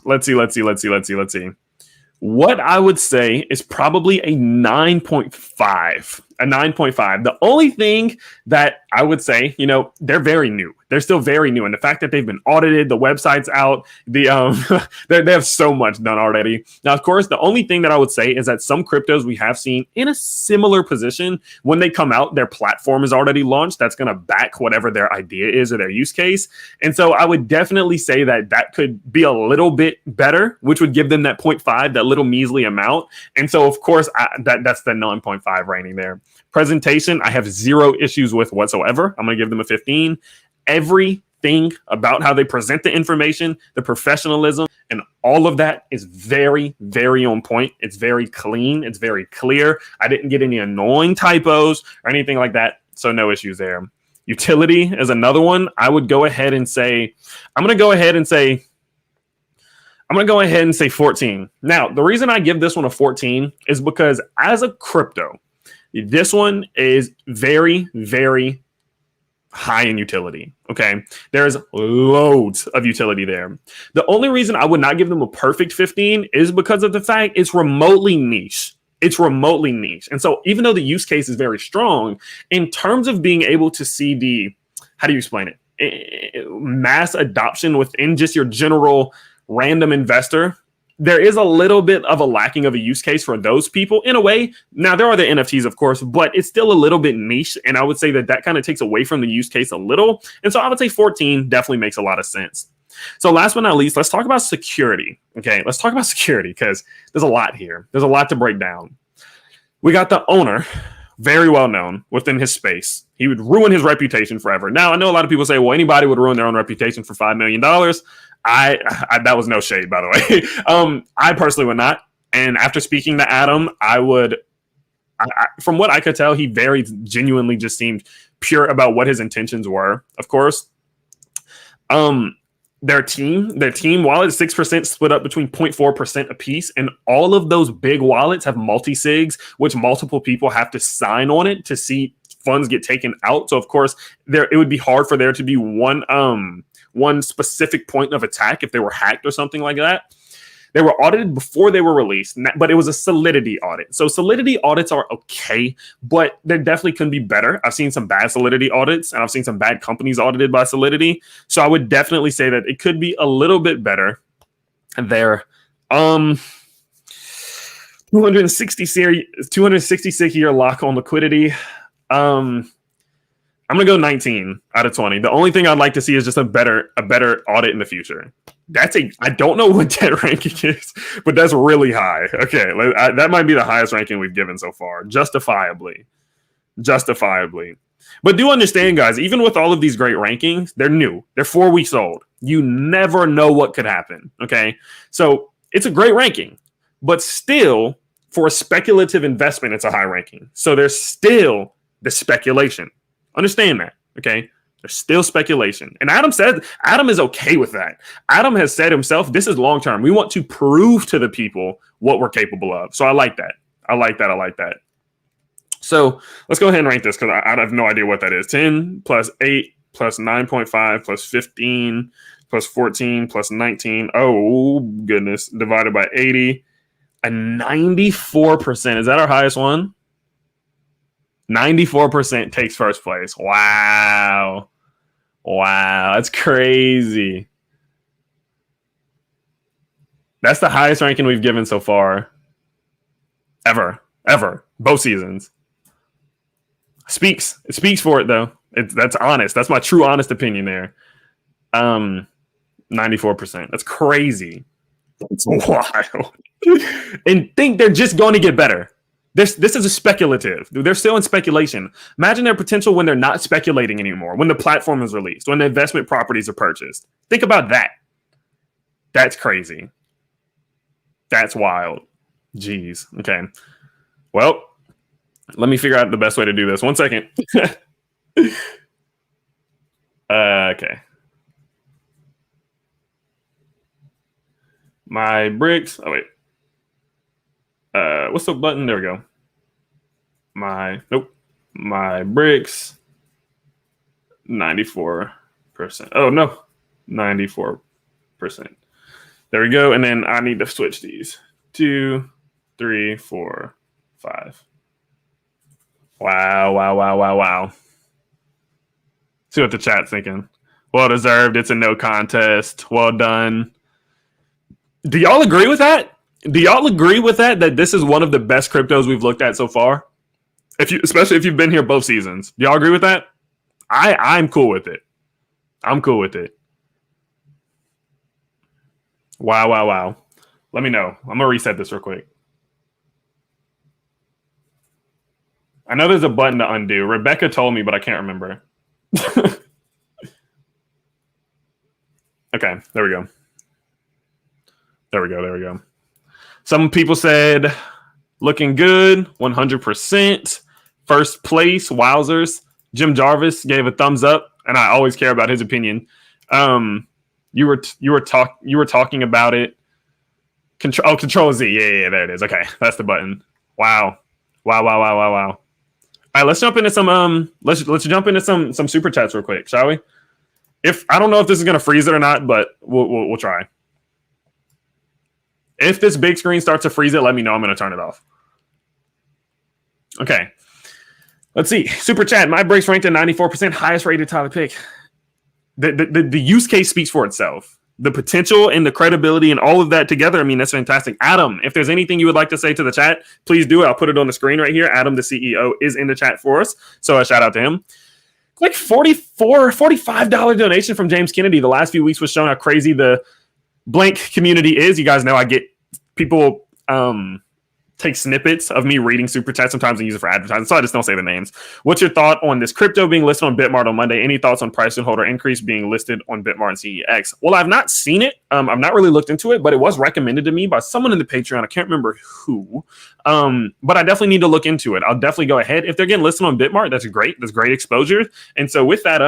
let's see. What I would say is probably a 9.5. A 9.5. The only thing that I would say, they're very new. They're still very new. And the fact that they've been audited, the website's out, they have so much done already. Now, of course, the only thing that I would say is that some cryptos we have seen in a similar position, when they come out, their platform is already launched. That's going to back whatever their idea is or their use case. And so I would definitely say that could be a little bit better, which would give them that 0.5, that little measly amount. And so, of course, that's the 9.5 rating there. Presentation, I have zero issues with whatsoever. I'm going to give them a 15. Everything about how they present the information, the professionalism, and all of that is very, very on point. It's very clean. It's very clear. I didn't get any annoying typos or anything like that. So no issues there. Utility is another one. I would go ahead and say, I'm going to go ahead and say 14. Now, the reason I give this one a 14 is because as a crypto, this one is very, very high in utility. Okay. There's loads of utility there. The only reason I would not give them a perfect 15 is because of the fact it's remotely niche. And so even though the use case is very strong, in terms of being able to see how do you explain it? Mass adoption within just your general random investor, there is a little bit of a lacking of a use case for those people in a way. Now, there are the NFTs, of course, but it's still a little bit niche. And I would say that kind of takes away from the use case a little. And so I would say 14 definitely makes a lot of sense. So last but not least, let's talk about security. Okay, let's talk about security because there's a lot here. There's a lot to break down. We got the owner, very well known within his space. He would ruin his reputation forever. Now, I know a lot of people say, well, anybody would ruin their own reputation for $5 million. I that was no shade, by the way. I personally would not. And after speaking to Adam, from what I could tell, he very genuinely just seemed pure about what his intentions were. Of course, their team wallet is 6% split up between 0.4% apiece, and all of those big wallets have multi-sigs, which multiple people have to sign on it to see funds get taken out. So of course, it would be hard for there to be one specific point of attack if they were hacked or something like that. They were audited before they were released, but it was a Solidity audit. So Solidity audits are okay, but they definitely can be better. I've seen some bad Solidity audits, and I've seen some bad companies audited by Solidity. So I would definitely say that it could be a little bit better there. 266 year lock on liquidity. I'm gonna go 19 out of 20. The only thing I'd like to see is just a better audit in the future. I don't know what that ranking is, but that's really high. Okay, that might be the highest ranking we've given so far, justifiably. But do understand, guys, even with all of these great rankings, they're new. They're 4 weeks old. You never know what could happen. Okay, so it's a great ranking, but still, for a speculative investment, it's a high ranking. So there's still the speculation. Understand that, okay? There's still speculation. And Adam is okay with that. Adam has said himself, this is long-term. We want to prove to the people what we're capable of. So I like that. I like that. So let's go ahead and rank this because I have no idea what that is. 10 plus 8 plus 9.5 plus 15 plus 14 plus 19. Oh, goodness. Divided by 80. A 94%. Is that our highest one? 94% takes first place. Wow. That's crazy. That's the highest ranking we've given so far. Ever. Both seasons. It speaks for it though. That's honest. That's my true honest opinion there. 94%. That's crazy. That's wild. And think they're just going to get better. This is a speculative. They're still in speculation. Imagine their potential when they're not speculating anymore, when the platform is released, when the investment properties are purchased. Think about that. That's crazy. That's wild. Jeez. Okay. Well, let me figure out the best way to do this. 1 second. Okay. My bricks. Oh, wait. What's the button? There we go. My bricks. 94%. Oh, no. 94%. There we go. And then I need to switch these. 2, 3, 4, 5. Wow. See what the chat's thinking. Well deserved. It's a no contest. Well done. Do y'all agree with that? That this is one of the best cryptos we've looked at so far? Especially if you've been here both seasons. Do y'all agree with that? I'm cool with it. I'm cool with it. Wow. Let me know. I'm gonna reset this real quick. I know there's a button to undo. Rebecca told me, but I can't remember. Okay, there we go. There we go. Some people said looking good, 100%. First place, wowzers. Jim Jarvis gave a thumbs up, and I always care about his opinion. You were talking about it. Control Z. Yeah, there it is. Okay, that's the button. Wow. All right, let's jump into some let's jump into some super chats real quick, shall we? I don't know if this is gonna freeze it or not, but we'll try. If this big screen starts to freeze it, let me know. I'm gonna turn it off. Okay. Let's see. Super chat. My breaks ranked at 94%, highest rated Tyler pick. The use case speaks for itself. The potential and the credibility and all of that together, I mean, that's fantastic. Adam, if there's anything you would like to say to the chat, please do it. I'll put it on the screen right here. Adam, the CEO, is in the chat for us. So a shout out to him. Like $45 donation from James Kennedy. The last few weeks was showing how crazy the blank community is. You guys know I get people take snippets of me reading super chat sometimes and use it for advertising, so I just don't say the names. What's your thought on this crypto being listed on Bitmart on Monday? Any thoughts on price and holder increase being listed on Bitmart and CEX? Well, I've not seen it. I've not really looked into it, but it was recommended to me by someone in the Patreon. I can't remember who, but I definitely need to look into it. I'll definitely go ahead. If they're getting listed on Bitmart, that's great. That's great exposure. And so with that,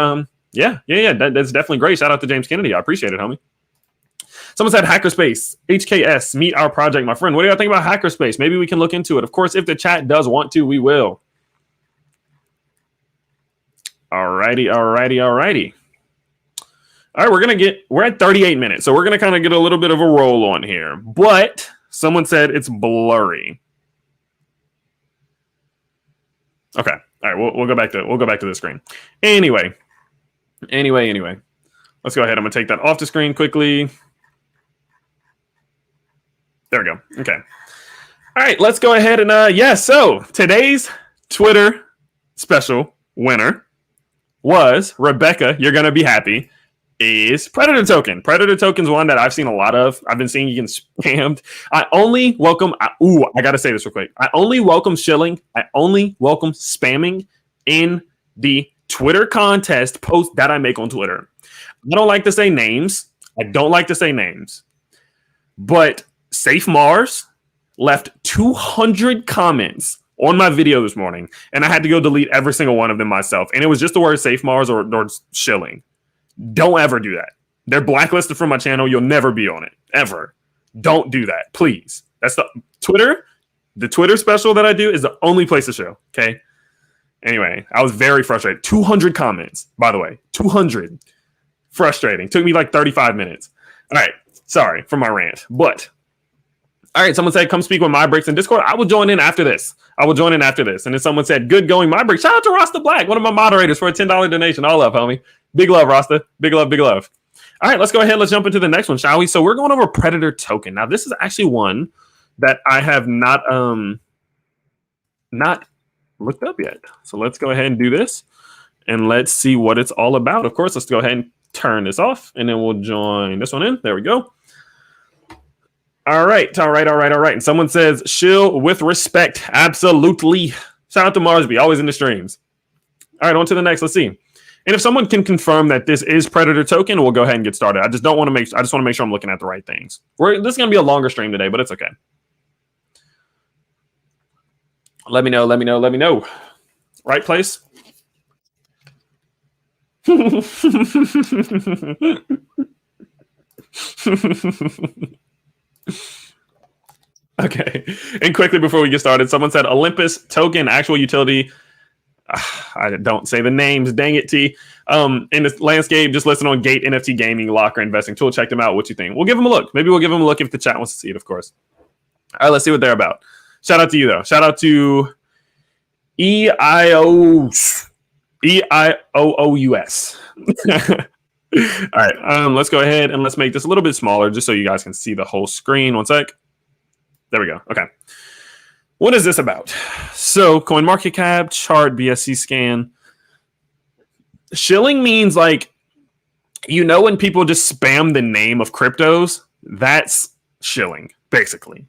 that's definitely great. Shout out to James Kennedy. I appreciate it, homie. Someone said Hackerspace, HKS, meet our project, my friend. What do y'all think about Hackerspace? Maybe we can look into it. Of course, if the chat does want to, we will. Alrighty. All right, we're at 38 minutes, so we're gonna kind of get a little bit of a roll on here. But someone said it's blurry. Okay, all right, we'll go back to the screen. Anyway. Let's go ahead. I'm gonna take that off the screen quickly. There we go. Okay. All right, let's go ahead and so today's Twitter special winner was Rebecca. You're gonna be happy. Is Predator Token. Predator Token's one that I've seen a lot of. I've been seeing you getting spammed. I gotta say this real quick. I only welcome shilling. I only welcome spamming in the Twitter contest post that I make on Twitter. I don't like to say names. But Safe Mars left 200 comments on my video this morning, and I had to go delete every single one of them myself. And it was just the word Safe Mars or shilling. Don't ever do that. They're blacklisted from my channel. You'll never be on it. Ever. Don't do that, please. That's the Twitter special that I do is the only place to show. Okay. Anyway, I was very frustrated. 200 comments, by the way. 200. Frustrating. Took me like 35 minutes. All right. Sorry for my rant. But all right, someone said, come speak with my breaks in Discord. I will join in after this. And then someone said, good going, my breaks. Shout out to Rasta Black, one of my moderators, for a $10 donation. All love, homie. Big love, Rasta. Big love. All right, let's go ahead. Let's jump into the next one, shall we? So we're going over Predator Token. Now, this is actually one that I have not looked up yet. So let's go ahead and do this, and let's see what it's all about. Of course, let's go ahead and turn this off, and then we'll join this one in. There we go. All right. And someone says, shill with respect. Absolutely. Shout out to Marsby, always in the streams. All right, on to the next. Let's see. And if someone can confirm that this is Predator token, we'll go ahead and get started. I just want to make sure I'm looking at the right things. This is going to be a longer stream today, but it's okay. Let me know. Right place? Okay. And quickly before we get started, someone said Olympus token, actual utility. I don't say the names. Dang it, T. In this landscape, just listen on Gate NFT Gaming, Locker Investing Tool. Check them out. What you think? We'll give them a look. Maybe we'll give them a look if the chat wants to see it, of course. All right, let's see what they're about. Shout out to you, though. Shout out to EIOOUS. All right, let's go ahead and let's make this a little bit smaller just so you guys can see the whole screen. One sec. There we go. Okay. What is this about? So, CoinMarketCap, chart, BSC scan. Shilling means like, when people just spam the name of cryptos, that's shilling, basically.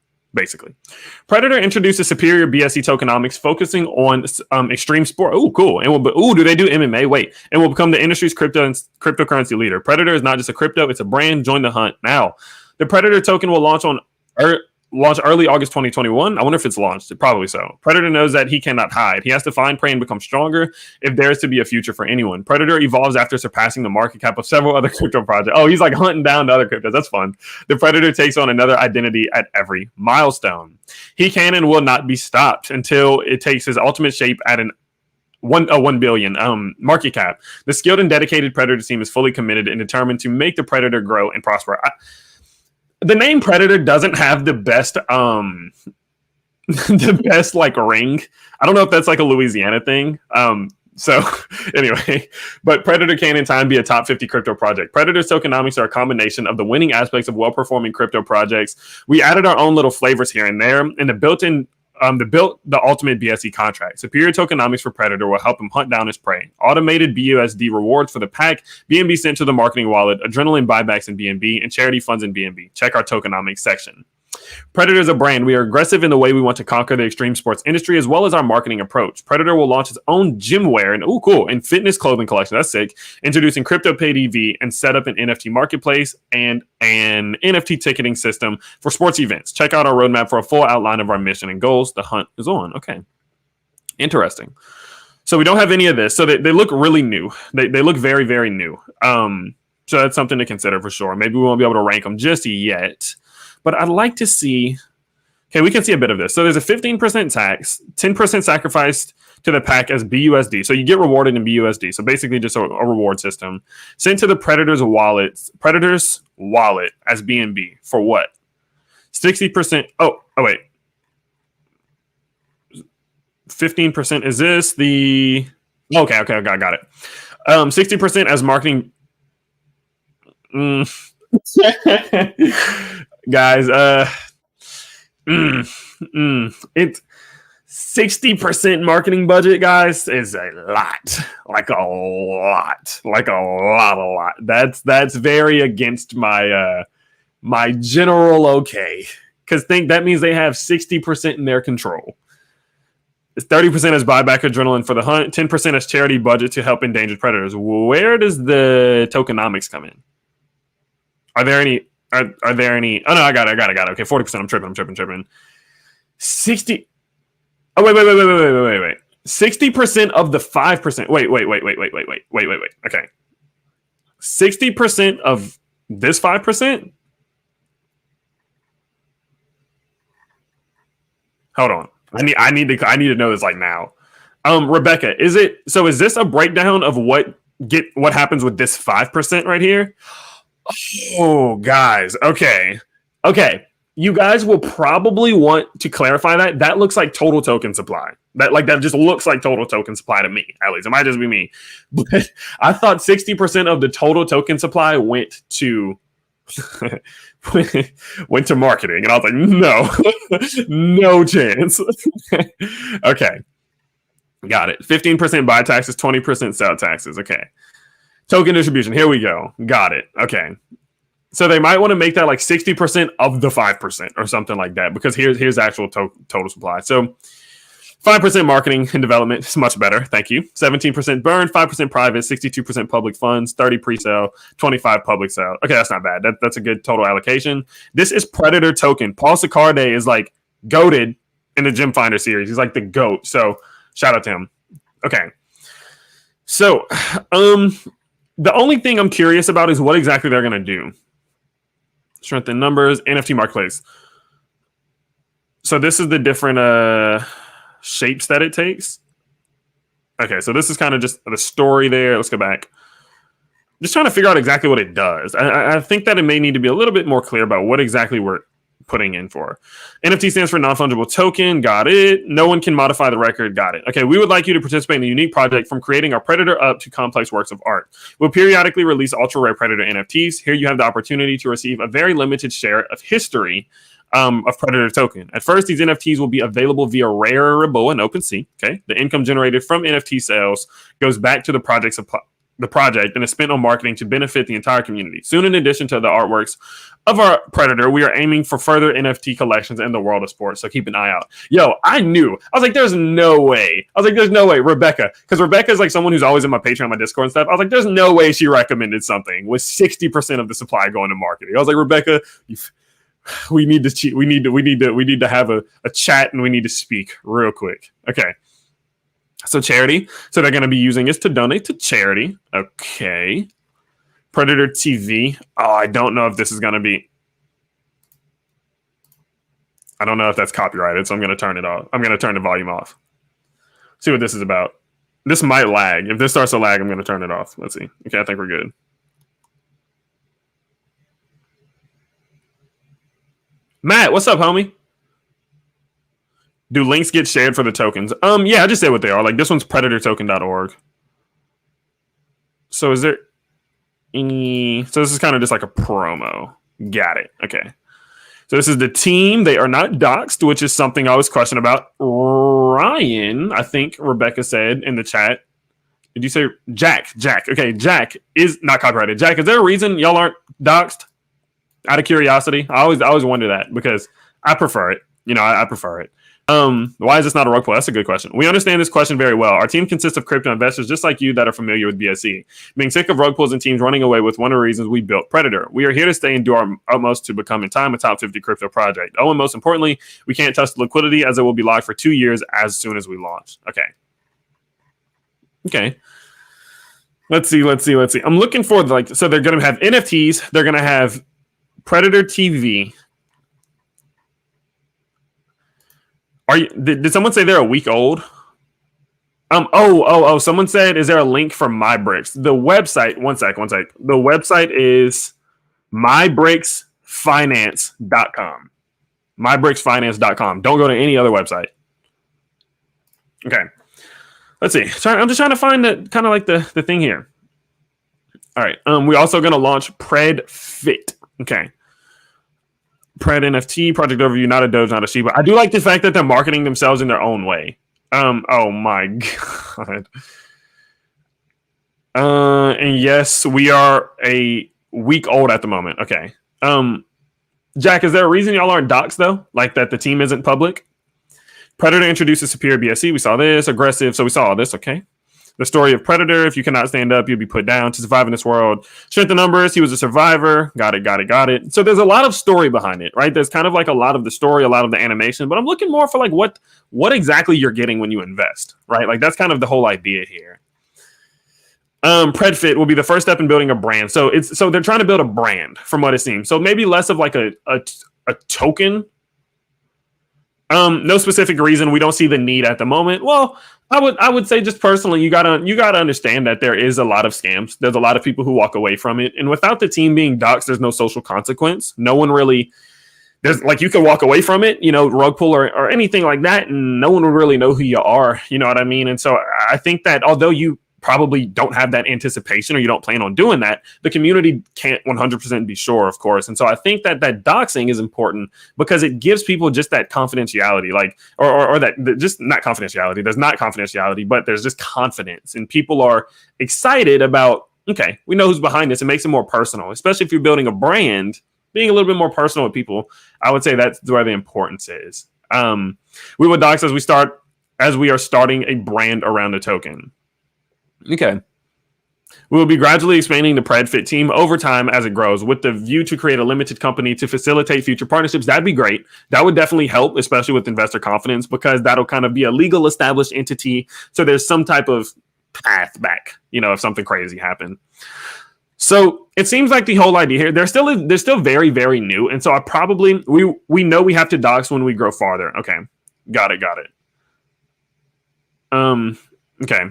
Predator introduces superior BSC tokenomics focusing on extreme sport. Oh, cool. And do they do MMA? Wait. And will become the industry's cryptocurrency leader. Predator is not just a crypto, it's a brand. Join the hunt now. The Predator token will launch early August 2021. I wonder if it's launched. Probably so. Predator knows that he cannot hide. He has to find prey and become stronger if there is to be a future for anyone. Predator evolves after surpassing the market cap of several other crypto projects. Oh, he's like hunting down the other cryptos. That's fun. The Predator takes on another identity at every milestone. He can and will not be stopped until it takes his ultimate shape at an 1 billion market cap. The skilled and dedicated Predator team is fully committed and determined to make the Predator grow and prosper. The name Predator doesn't have the best like ring. I don't know if that's like a Louisiana thing. So anyway, but Predator can in time be a top 50 crypto project. Predator's tokenomics are a combination of the winning aspects of well-performing crypto projects. We added our own little flavors here and there, and the ultimate BSC contract. Superior tokenomics for Predator will help him hunt down his prey. Automated BUSD rewards for the pack, BNB sent to the marketing wallet, adrenaline buybacks in BNB, and charity funds in BNB. Check our tokenomics section. Predator is a brand. We are aggressive in the way we want to conquer the extreme sports industry, as well as our marketing approach. Predator will launch its own gym wear and fitness clothing collection. That's sick. Introducing crypto paid EV and set up an NFT marketplace and an NFT ticketing system for sports events. Check out our roadmap for a full outline of our mission and goals. The hunt is on. Okay. Interesting. So we don't have any of this. So they look really new. They look very, very new. So that's something to consider for sure. Maybe we won't be able to rank them just yet. But I'd like to see, okay, we can see a bit of this. So there's a 15% tax, 10% sacrificed to the pack as BUSD. So you get rewarded in BUSD. So basically just a reward system. Sent to the Predator's wallet as BNB for what? 60%. Oh, wait. 15% is this the... Okay, got it. 60% as marketing... Guys, it's 60% marketing budget, guys, is a lot. That's very against my my general okay. Because that means they have 60% in their control. It's 30% as buyback adrenaline for the hunt, 10% as charity budget to help endangered predators. Where does the tokenomics come in? Are there any? Are there any? Oh no, I got it. Okay, 40%. I'm tripping. 60. Oh wait. 60% of the 5%. Wait. Okay. 60% of this 5%. Hold on. I need to know this like now. Rebecca, is this a breakdown of what happens with this 5% right here? Oh, guys. Okay. You guys will probably want to clarify that. That looks like total token supply. That just looks like total token supply to me. At least it might just be me. But I thought 60% of the total token supply went to marketing, and I was like, no, no chance. Okay. Got it. 15% buy taxes, 20% sell taxes. Okay. Token distribution. Here we go. Got it. Okay. So they might want to make that like 60% of the 5% or something like that, because here's actual total supply. So 5% marketing and development is much better. Thank you. 17% burn, 5% private, 62% public funds, 30 pre-sale, 25 public sale. Okay, that's not bad. That's a good total allocation. This is Predator token. Paul Sicarde is like goated in the Gem Finder series. He's like the GOAT. So shout out to him. Okay. So the only thing I'm curious about is what exactly they're going to do. Strengthen numbers, NFT marketplace. So this is the different shapes that it takes. Okay, so this is kind of just the story there. Let's go back. Just trying to figure out exactly what it does. I think that it may need to be a little bit more clear about what exactly we're putting in for. NFT stands for non-fungible token. Got it. No one can modify the record. Got it. Okay, we would like you to participate in a unique project from creating our Predator up to complex works of art. We'll periodically release ultra rare Predator NFTs. Here you have the opportunity to receive a very limited share of history of Predator token. At first, these NFTs will be available via Rarible and OpenSea. Okay, the income generated from NFT sales goes back to the project and is spent on marketing to benefit the entire community. Soon, in addition to the artworks of our Predator, we are aiming for further NFT collections in the world of sports. So keep an eye out. Yo, I knew. I was like, there's no way. There's no way. Rebecca, because Rebecca is like someone who's always in my Patreon, my Discord and stuff. I was like, there's no way she recommended something with 60% of the supply going to marketing. I was like, Rebecca, we need to cheat. We need to have a chat, and we need to speak real quick. Okay. So charity. So they're going to be using this to donate to charity. Okay. Predator TV. Oh, I don't know if this is going to be. I don't know if that's copyrighted, so I'm going to turn it off. I'm going to turn the volume off. See what this is about. This might lag. If this starts to lag, I'm going to turn it off. Let's see. Okay, I think we're good. Matt, what's up, homie? Do links get shared for the tokens? Yeah, I just say what they are. Like this one's predatortoken.org. So is there any? So this is kind of just like a promo. Got it. Okay. So this is the team. They are not doxed, which is something I was questioning about. Ryan, I think Rebecca said in the chat. Did you say Jack? Jack. Okay, Jack is not copyrighted. Jack, is there a reason y'all aren't doxed? Out of curiosity, I always wonder that because I prefer it. You know, I prefer it. Why is this not a rug pull? That's a good question. We understand this question very well. Our team consists of crypto investors just like you that are familiar with BSC. Being sick of rug pulls and teams running away with one of the reasons we built Predator. We are here to stay and do our utmost to become in time a top 50 crypto project. Oh, and most importantly, we can't touch the liquidity as it will be locked for 2 years as soon as we launch. Okay. Let's see. I'm looking for so they're going to have NFTs. They're going to have Predator TV. Did someone say they're a week old? Someone said, is there a link for MyBricks? The website, one sec. The website is mybricksfinance.com. mybricksfinance.com. Don't go to any other website. Okay. Let's see. Sorry, I'm just trying to find the kind of like the thing here. All right. We're also going to launch PredFit. Okay. Pred NFT, project overview, not a Doge, not a Shiba. I do like the fact that they're marketing themselves in their own way. Oh my God. And yes, we are a week old at the moment. Okay. Jack, is there a reason y'all aren't doxed though? Like that the team isn't public? Predator introduces superior BSC. We saw this. Aggressive. So we saw all this. Okay. The story of Predator. If you cannot stand up, you'll be put down to survive in this world. Strength in numbers. He was a survivor. Got it. So there's a lot of story behind it, right? There's kind of like a lot of the story, a lot of the animation, but I'm looking more for like what exactly you're getting when you invest, right? Like that's kind of the whole idea here. PredFit will be the first step in building a brand. So they're trying to build a brand from what it seems. So maybe less of like a token. No specific reason. We don't see the need at the moment. Well, I would say just personally, you gotta understand that there is a lot of scams. There's a lot of people who walk away from it, and without the team being doxed, there's no social consequence. No one really. There's like you can walk away from it, you know, rug pull or anything like that, and no one would really know who you are. You know what I mean? And so I think that although you probably don't have that anticipation or you don't plan on doing that, the community can't 100% be sure, of course. And so I think that doxing is important because it gives people just that confidentiality, like, or that just not confidentiality. There's not confidentiality, but there's just confidence, and people are excited about, okay, we know who's behind this. It makes it more personal, especially if you're building a brand. Being a little bit more personal with people, I would say that's where the importance is. We will dox as we are starting a brand around the token. Okay. We will be gradually expanding the PredFit team over time as it grows, with the view to create a limited company to facilitate future partnerships. That'd be great. That would definitely help, especially with investor confidence, because that'll kind of be a legal established entity. So there's some type of path back, if something crazy happened. So it seems like the whole idea here, they're still very, very new. And so we know we have to dox when we grow farther. Okay. Got it. Okay.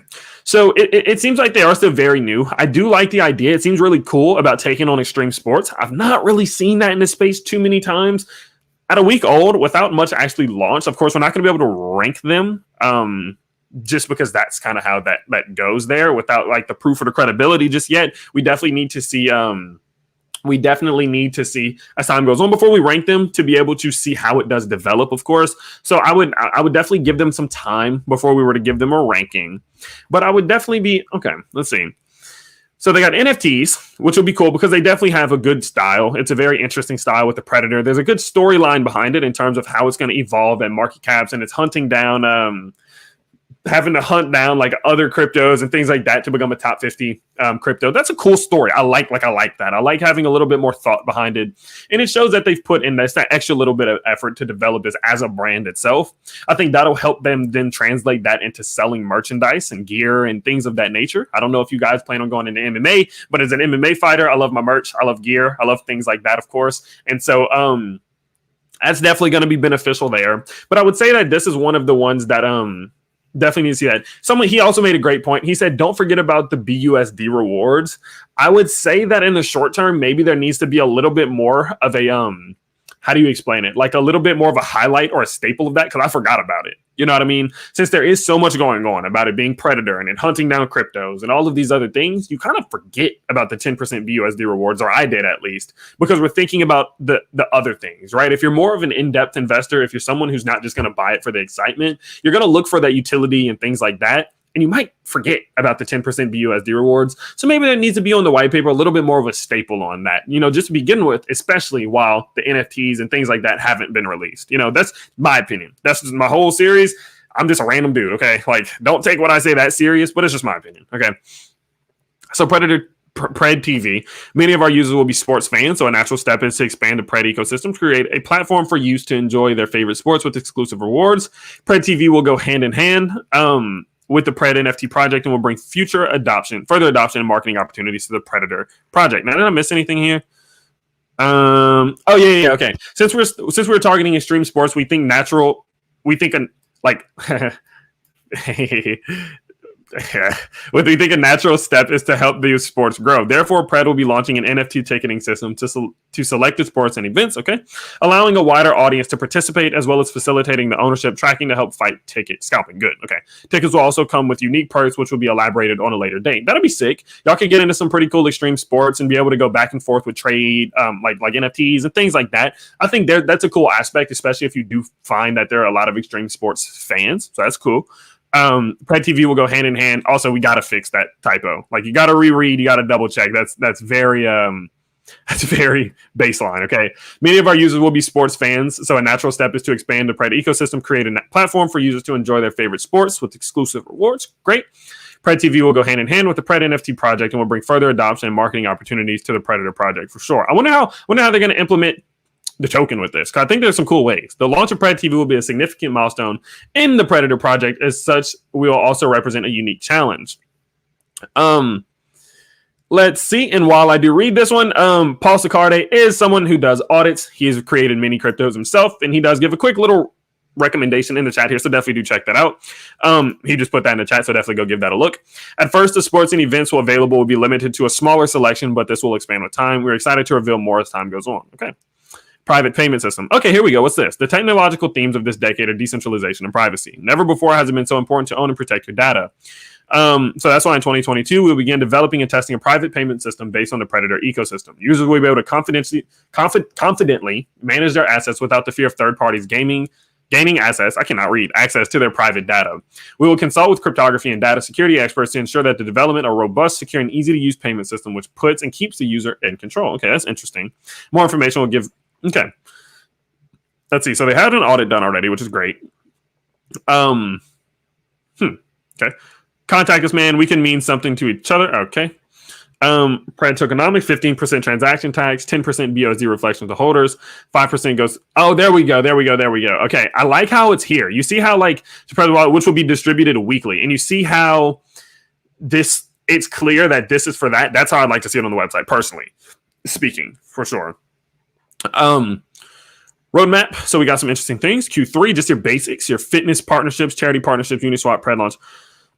So it seems like they are still very new. I do like the idea. It seems really cool about taking on extreme sports. I've not really seen that in this space too many times. At a week old, without much actually launched, of course, we're not going to be able to rank them. Just because that's kind of how that goes there, without like the proof or the credibility just yet. We definitely need to see as time goes on before we rank them, to be able to see how it does develop, of course. So I would definitely give them some time before we were to give them a ranking. But I would definitely be okay. Let's see. So they got NFTs, which will be cool because they definitely have a good style. It's a very interesting style with the Predator. There's a good storyline behind it in terms of how it's going to evolve at market caps, and it's hunting down having to hunt down like other cryptos and things like that to become a top 50 crypto. That's a cool story. I like that. I like having a little bit more thought behind it. And it shows that they've put in that extra little bit of effort to develop this as a brand itself. I think that'll help them then translate that into selling merchandise and gear and things of that nature. I don't know if you guys plan on going into MMA, but as an MMA fighter, I love my merch. I love gear. I love things like that, of course. And so, that's definitely going to be beneficial there. But I would say that this is one of the ones that, definitely need to see that. He also made a great point. He said, don't forget about the BUSD rewards. I would say that in the short term, maybe there needs to be a little bit more of a, how do you explain it? Like a little bit more of a highlight or a staple of that, because I forgot about it. You know what I mean? Since there is so much going on about it being Predator and hunting down cryptos and all of these other things, you kind of forget about the 10% BUSD rewards, or I did at least, because we're thinking about the other things, right? If you're more of an in-depth investor, if you're someone who's not just going to buy it for the excitement, you're going to look for that utility and things like that. And you might forget about the 10% BUSD rewards. So maybe there needs to be on the white paper a little bit more of a staple on that, just to begin with, especially while the NFTs and things like that haven't been released. That's my opinion. That's just my whole series. I'm just a random dude, okay? Like, don't take what I say that serious, but it's just my opinion, okay? So Pred TV, many of our users will be sports fans, so a natural step is to expand the Pred ecosystem to create a platform for use to enjoy their favorite sports with exclusive rewards. Pred TV will go hand in hand with the Pred NFT project and will bring further adoption and marketing opportunities to the Predator project. Now, did I miss anything here? Okay. Since we're targeting extreme sports, we think what we think a natural step is to help these sports grow. Therefore, Pred will be launching an NFT ticketing system to selected sports and events, allowing a wider audience to participate, as well as facilitating the ownership tracking to help fight ticket scalping. Good. Okay. Tickets will also come with unique perks, which will be elaborated on a later date. That'll be sick. Y'all can get into some pretty cool extreme sports and be able to go back and forth with trade, like NFTs and things like that. I think that's a cool aspect, especially if you do find that there are a lot of extreme sports fans. So that's cool. Pred TV will go hand in hand. Also, we got to fix that typo. Like, you got to reread, you got to double check. That's very baseline. Okay. Many of our users will be sports fans. So a natural step is to expand the Pred ecosystem, create a platform for users to enjoy their favorite sports with exclusive rewards. Great. Pred TV will go hand in hand with the Pred NFT project and will bring further adoption and marketing opportunities to the Predator project for sure. I wonder how they're going to implement the token with this, because I think there's some cool ways. The launch of Pred TV will be a significant milestone in the Predator project. As such, we will also represent a unique challenge. Let's see. And while I do read this one, Paul Sicarde is someone who does audits. He has created many cryptos himself, and he does give a quick little recommendation in the chat here, so definitely do check that out. He just put that in the chat, so definitely go give that a look. At first, the sports and events will be limited to a smaller selection, but this will expand with time. We're excited to reveal more as time goes on. Okay. Private payment system. Okay, here we go. What's this? The technological themes of this decade are decentralization and privacy. Never before has it been so important to own and protect your data. So that's why in 2022, we'll begin developing and testing a private payment system based on the Predator ecosystem. Users will be able to confidently manage their assets without the fear of third parties gaining access to their private data. We will consult with cryptography and data security experts to ensure that the development of a robust, secure, and easy-to-use payment system which puts and keeps the user in control. Okay, that's interesting. More information will give... Okay. Let's see. So they had an audit done already, which is great. Okay. Contact us, man. We can mean something to each other. Okay. Pred tokenomics, 15% transaction tax, 10% BOZ reflection to holders, 5% goes. Oh, there we go. Okay. I like how it's here. You see how like which will be distributed weekly, and you see how it's clear that this is for that. That's how I'd like to see it on the website, personally speaking, for sure. Roadmap. So we got some interesting things. Q3, just your basics, your fitness partnerships, charity partnerships, Uniswap, Pred launch.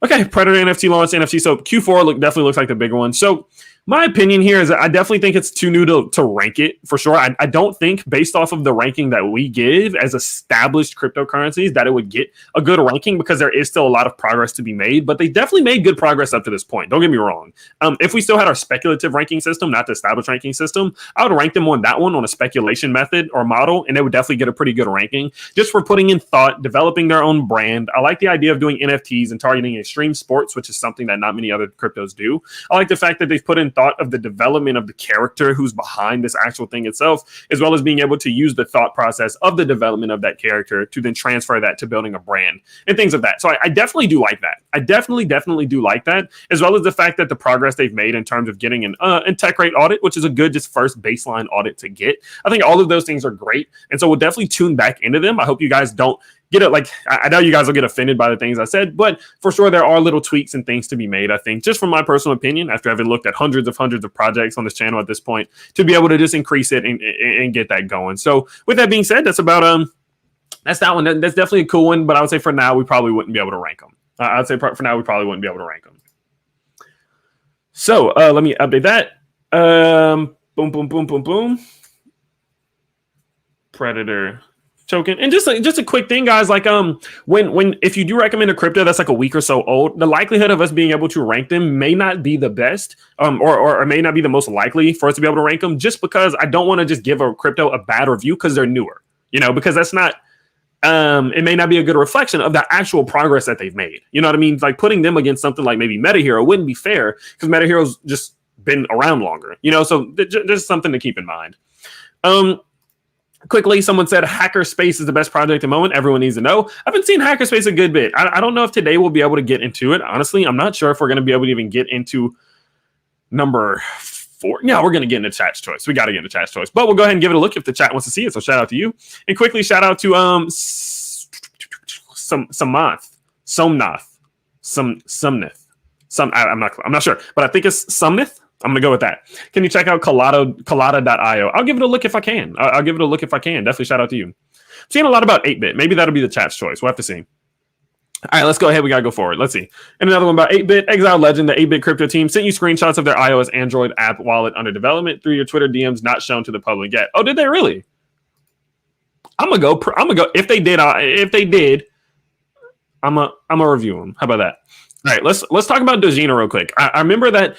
Okay, Predator NFT launch, NFT. So Q4 definitely looks like the bigger one. So my opinion here is that I definitely think it's too new to rank it for sure. I don't think based off of the ranking that we give as established cryptocurrencies that it would get a good ranking because there is still a lot of progress to be made, but they definitely made good progress up to this point. Don't get me wrong. If we still had our speculative ranking system, not the established ranking system, I would rank them on that one on a speculation method or model, and they would definitely get a pretty good ranking just for putting in thought, developing their own brand. I like the idea of doing NFTs and targeting extreme sports, which is something that not many other cryptos do. I like the fact that they've put in thought of the development of the character who's behind this actual thing itself, as well as being able to use the thought process of the development of that character to then transfer that to building a brand and things of that. So I definitely do like that. I definitely do like that, as well as the fact that the progress they've made in terms of getting an tech rate audit, which is a good just first baseline audit to get. I think all of those things are great. And so we'll definitely tune back into them. I hope you guys don't get it. Like, I know you guys will get offended by the things I said, but for sure there are little tweaks and things to be made, I think, just from my personal opinion, after having looked at hundreds of projects on this channel at this point, to be able to just increase it and get that going. So with that being said, that's about that's that one. That's definitely a cool one, but I would say for now we probably wouldn't be able to rank them. I'd say for now we probably wouldn't be able to rank them. So let me update that. Boom. Predator token. And just a quick thing, guys, like when if you do recommend a crypto that's like a week or so old, the likelihood of us being able to rank them may not be the best, or may not be the most likely for us to be able to rank them, just because I don't want to just give a crypto a bad review because they're newer, because that's not it may not be a good reflection of the actual progress that they've made. You know what I mean? Like putting them against something like maybe MetaHero wouldn't be fair because MetaHero's just been around longer, so just something to keep in mind. Quickly, someone said Hackerspace is the best project at the moment. Everyone needs to know. I've been seeing Hackerspace a good bit. I don't know if today we'll be able to get into it. Honestly, I'm not sure if we're going to be able to even get into number 4. Yeah, we're going to get into chat's choice. We got to get into chat's choice. But we'll go ahead and give it a look if the chat wants to see it. So shout out to you. And quickly, shout out to Somnath. I'm not sure, but I think it's Somnith. I'm going to go with that. Can you check out Colada.io? I'll give it a look if I can. Definitely shout out to you. I'm seeing a lot about 8-bit. Maybe that'll be the chat's choice. We'll have to see. All right, let's go ahead. We got to go forward. Let's see. And another one about 8-bit. Exile Legend, the 8-bit crypto team, sent you screenshots of their iOS Android app wallet under development through your Twitter DMs not shown to the public yet. Oh, did they really? I'm going to go. If they did, I'm going to review them. How about that? All right, let's talk about Dogina real quick. I remember that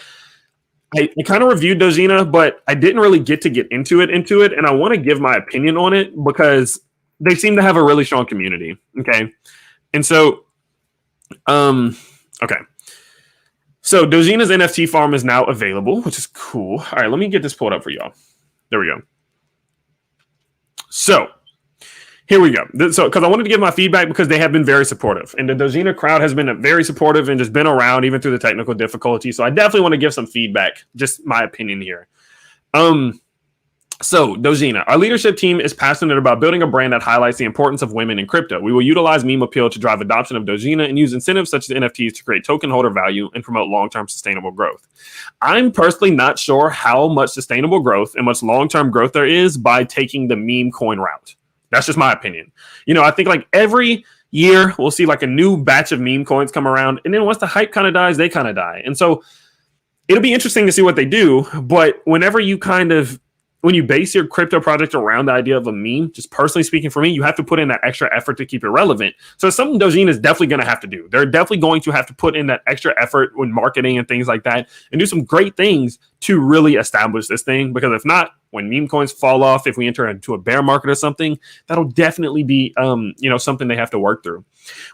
I kind of reviewed Dogina, but I didn't really get into it, and I want to give my opinion on it because they seem to have a really strong community. Okay, and so, okay, so Dogina's NFT farm is now available, which is cool. All right, let me get this pulled up for y'all. There we go. So here we go. So, because I wanted to give my feedback because they have been very supportive, and the Dogina crowd has been very supportive and just been around even through the technical difficulty. So I definitely want to give some feedback, just my opinion here. So Dogina, our leadership team is passionate about building a brand that highlights the importance of women in crypto. We will utilize meme appeal to drive adoption of Dogina and use incentives such as NFTs to create token holder value and promote long-term sustainable growth. I'm personally not sure how much sustainable growth and much long-term growth there is by taking the meme coin route. That's just my opinion. I think like every year we'll see like a new batch of meme coins come around. And then once the hype kind of dies, they kind of die. And so it'll be interesting to see what they do. But whenever you kind of when you base your crypto project around the idea of a meme, just personally speaking for me, you have to put in that extra effort to keep it relevant. So it's something Dojina is definitely going to have to do. They're definitely going to have to put in that extra effort when marketing and things like that and do some great things to really establish this thing. Because if not, when meme coins fall off, if we enter into a bear market or something, that'll definitely be something they have to work through.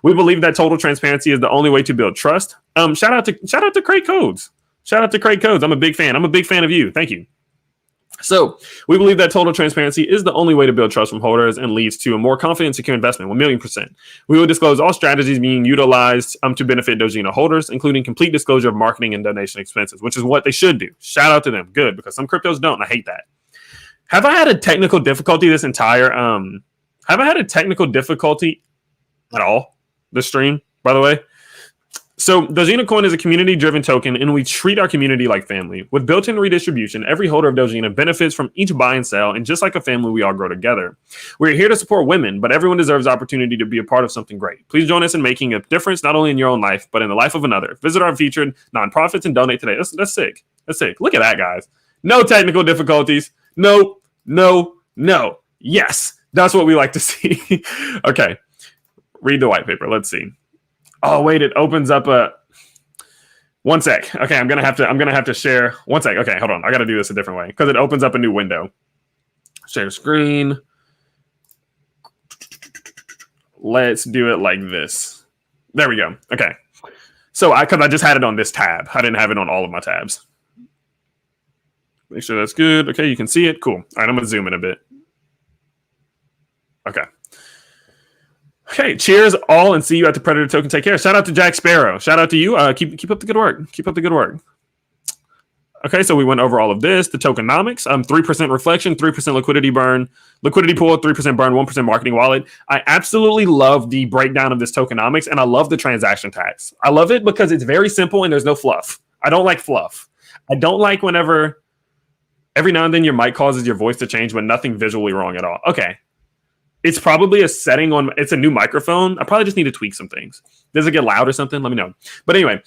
We believe that total transparency is the only way to build trust. Shout out to Crate Codes. Shout out to Crate Codes. I'm a big fan. I'm a big fan of you. Thank you. So we believe that total transparency is the only way to build trust from holders and leads to a more confident, secure investment, 1,000,000%. We will disclose all strategies being utilized to benefit Dojina holders, including complete disclosure of marketing and donation expenses, which is what they should do. Shout out to them. Good, because some cryptos don't, and I hate that. Have I had a technical difficulty this entire have I had a technical difficulty at all this stream, by the way? So Dojina Coin is a community-driven token, and we treat our community like family. With built-in redistribution, every holder of Dojina benefits from each buy and sell, and just like a family, we all grow together. We're here to support women, but everyone deserves the opportunity to be a part of something great. Please join us in making a difference not only in your own life, but in the life of another. Visit our featured nonprofits and donate today. That's sick. That's sick. Look at that, guys. No technical difficulties. No. Yes, that's what we like to see. Okay, read the white paper. Let's see. Oh wait, it opens up a. One sec. Okay, I'm gonna have to share. One sec. Okay, hold on. I gotta do this a different way because it opens up a new window. Share screen. Let's do it like this. There we go. Okay. So because I just had it on this tab. I didn't have it on all of my tabs. Make sure that's good. Okay, you can see it. Cool. All right, I'm gonna zoom in a bit. Okay. Okay, cheers all and see you at the Predator Token. Take care. Shout out to Jack Sparrow. Shout out to you. Keep up the good work. Keep up the good work. Okay, so we went over all of this. The tokenomics, 3% reflection, 3% liquidity burn, liquidity pool, 3% burn, 1% marketing wallet. I absolutely love the breakdown of this tokenomics, and I love the transaction tax. I love it because it's very simple and there's no fluff. I don't like fluff. I don't like whenever every now and then your mic causes your voice to change, but nothing visually wrong at all. Okay. It's probably a setting on, it's a new microphone. I probably just need to tweak some things. Does it get loud or something? Let me know. But anyway,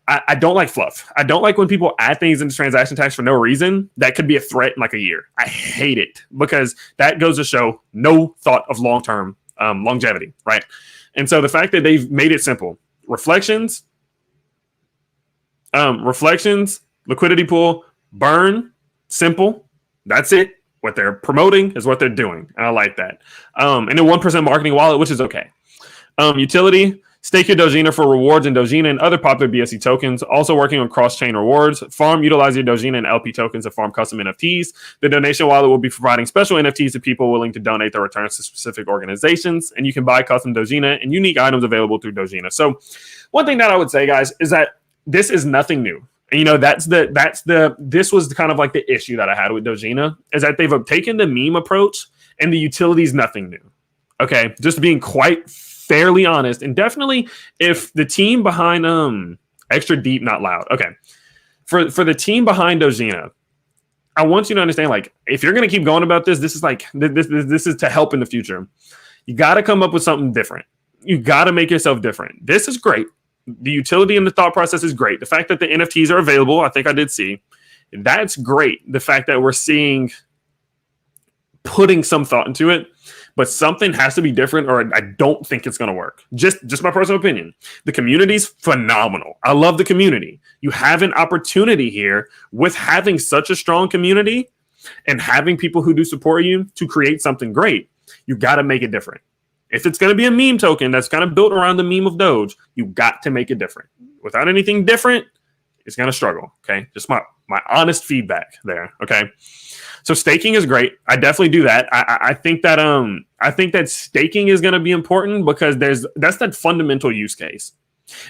I don't like fluff. I don't like when people add things into transaction tax for no reason. That could be a threat in like a year. I hate it because that goes to show no thought of long-term longevity, right? And so the fact that they've made it simple, reflections, liquidity pool, burn, simple. That's it. What they're promoting is what they're doing. And I like that. And then 1% marketing wallet, which is okay. Utility, stake your Dojina for rewards in Dojina and other popular BSC tokens. Also working on cross-chain rewards. Farm, utilize your Dojina and LP tokens to farm custom NFTs. The donation wallet will be providing special NFTs to people willing to donate their returns to specific organizations. And you can buy custom Dojina and unique items available through Dojina. So one thing that I would say, guys, is that this is nothing new. And, this was kind of like the issue that I had with Dojina is that they've taken the meme approach and the utility is nothing new. Okay. Just being quite fairly honest. And definitely if the team behind, extra deep, not loud. Okay. For the team behind Dojina, I want you to understand, like, if you're going to keep going about this, this is like, this is to help in the future. You got to come up with something different. You got to make yourself different. This is great. The utility and the thought process is great. The fact that the NFTs are available, I think I did see. That's great. The fact that we're seeing putting some thought into it, but something has to be different or I don't think it's going to work. Just my personal opinion. The community's phenomenal. I love the community. You have an opportunity here with having such a strong community and having people who do support you to create something great. You got to make it different. If it's going to be a meme token that's kind of built around the meme of Doge, you got to make it different. Without anything different, it's going to struggle. Okay. Just my honest feedback there. Okay. So staking is great. I definitely do that. I think that staking is going to be important because that's that fundamental use case.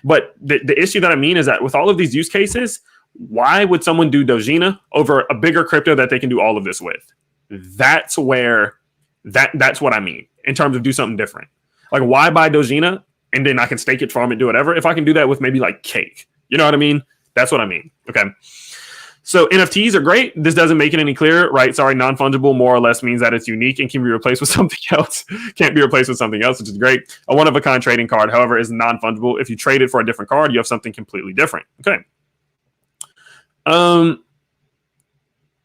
But the issue that I mean is that with all of these use cases, why would someone do Dojina over a bigger crypto that they can do all of this with? That's where that's what I mean. In terms of do something different. Like, why buy Dojina and then I can stake it, farm it, do whatever, if I can do that with maybe like Cake. You know what I mean? That's what I mean. Okay. So NFTs are great. This doesn't make it any clearer, right? Sorry, non-fungible more or less means that it's unique and can be replaced with something else. Can't be replaced with something else, which is great. A one-of-a-kind trading card, however, is non-fungible. If you trade it for a different card, you have something completely different. Okay.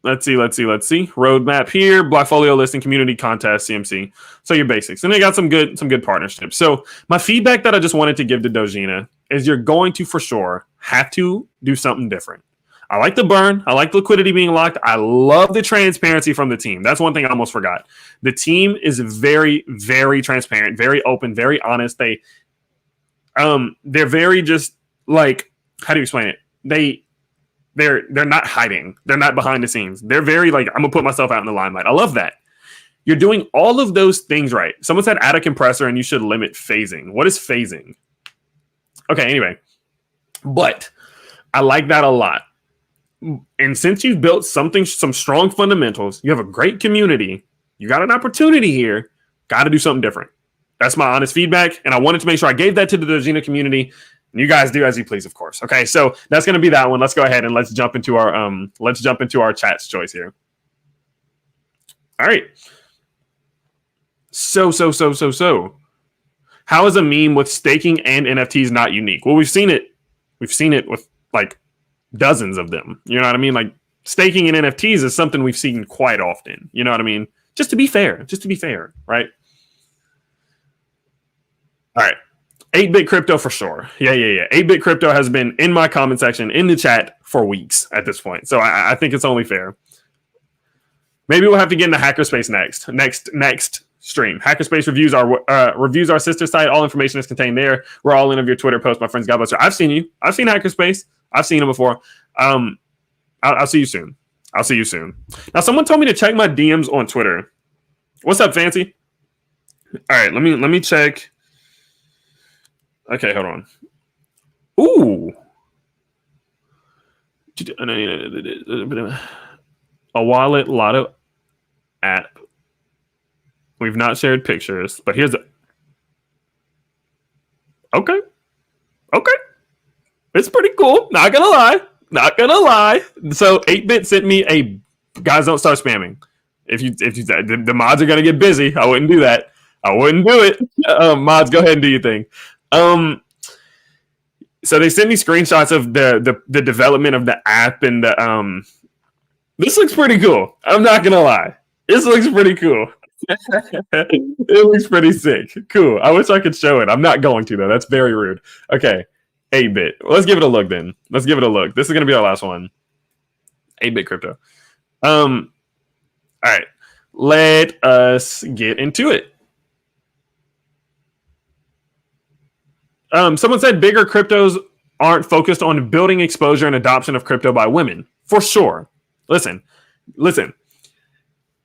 Let's see. Roadmap here, Blockfolio listing, community contest, CMC. So your basics, and they got some good partnerships. So my feedback that I just wanted to give to Dojina is you're going to for sure have to do something different. I like the burn. I like liquidity being locked. I love the transparency from the team. That's one thing I almost forgot. The team is very, very transparent, very open, very honest. They're very just like, how do you explain it? They're not hiding. They're not behind the scenes. They're very like, I'm gonna put myself out in the limelight. I love that. You're doing all of those things right. Someone said add a compressor and you should limit phasing. What is phasing? Okay, anyway. But I like that a lot. And since you've built some strong fundamentals, you have a great community, you got an opportunity here, got to do something different. That's my honest feedback. And I wanted to make sure I gave that to the Dojina community. And you guys do as you please, of course. Okay, so that's going to be that one. Let's go ahead and let's jump into our chat's choice here. All right. So. How is a meme with staking and NFTs not unique? Well, we've seen it with like dozens of them. You know what I mean? Like staking in NFTs is something we've seen quite often. You know what I mean? Just to be fair, right? All right. 8-bit crypto for sure. Yeah. 8-bit crypto has been in my comment section, in the chat for weeks at this point. So I think it's only fair. Maybe we'll have to get into Hackerspace next stream. Hackerspace reviews our sister site. All information is contained there. We're all in of your Twitter post, my friends. God bless you. I've seen you. I've seen Hackerspace. I've seen them before. I'll see you soon. Now, someone told me to check my DMs on Twitter. What's up, Fancy? All right, let me check. Okay, hold on. Ooh. A wallet lotto app. We've not shared pictures, but here's Okay. It's pretty cool. Not gonna lie. So 8-bit sent me a guys don't start spamming. If you the mods are gonna get busy, I wouldn't do that. I wouldn't do it. Mods, go ahead and do your thing. So they sent me screenshots of the development of the app and the this looks pretty cool. I'm not gonna lie. This looks pretty cool. It looks pretty sick. Cool. I wish I could show it. I'm not going to though. That's very rude. Okay. 8-bit. Let's give it a look then. This is gonna be our last one. 8-bit crypto. All right. Let us get into it. Someone said bigger cryptos aren't focused on building exposure and adoption of crypto by women. For sure. Listen.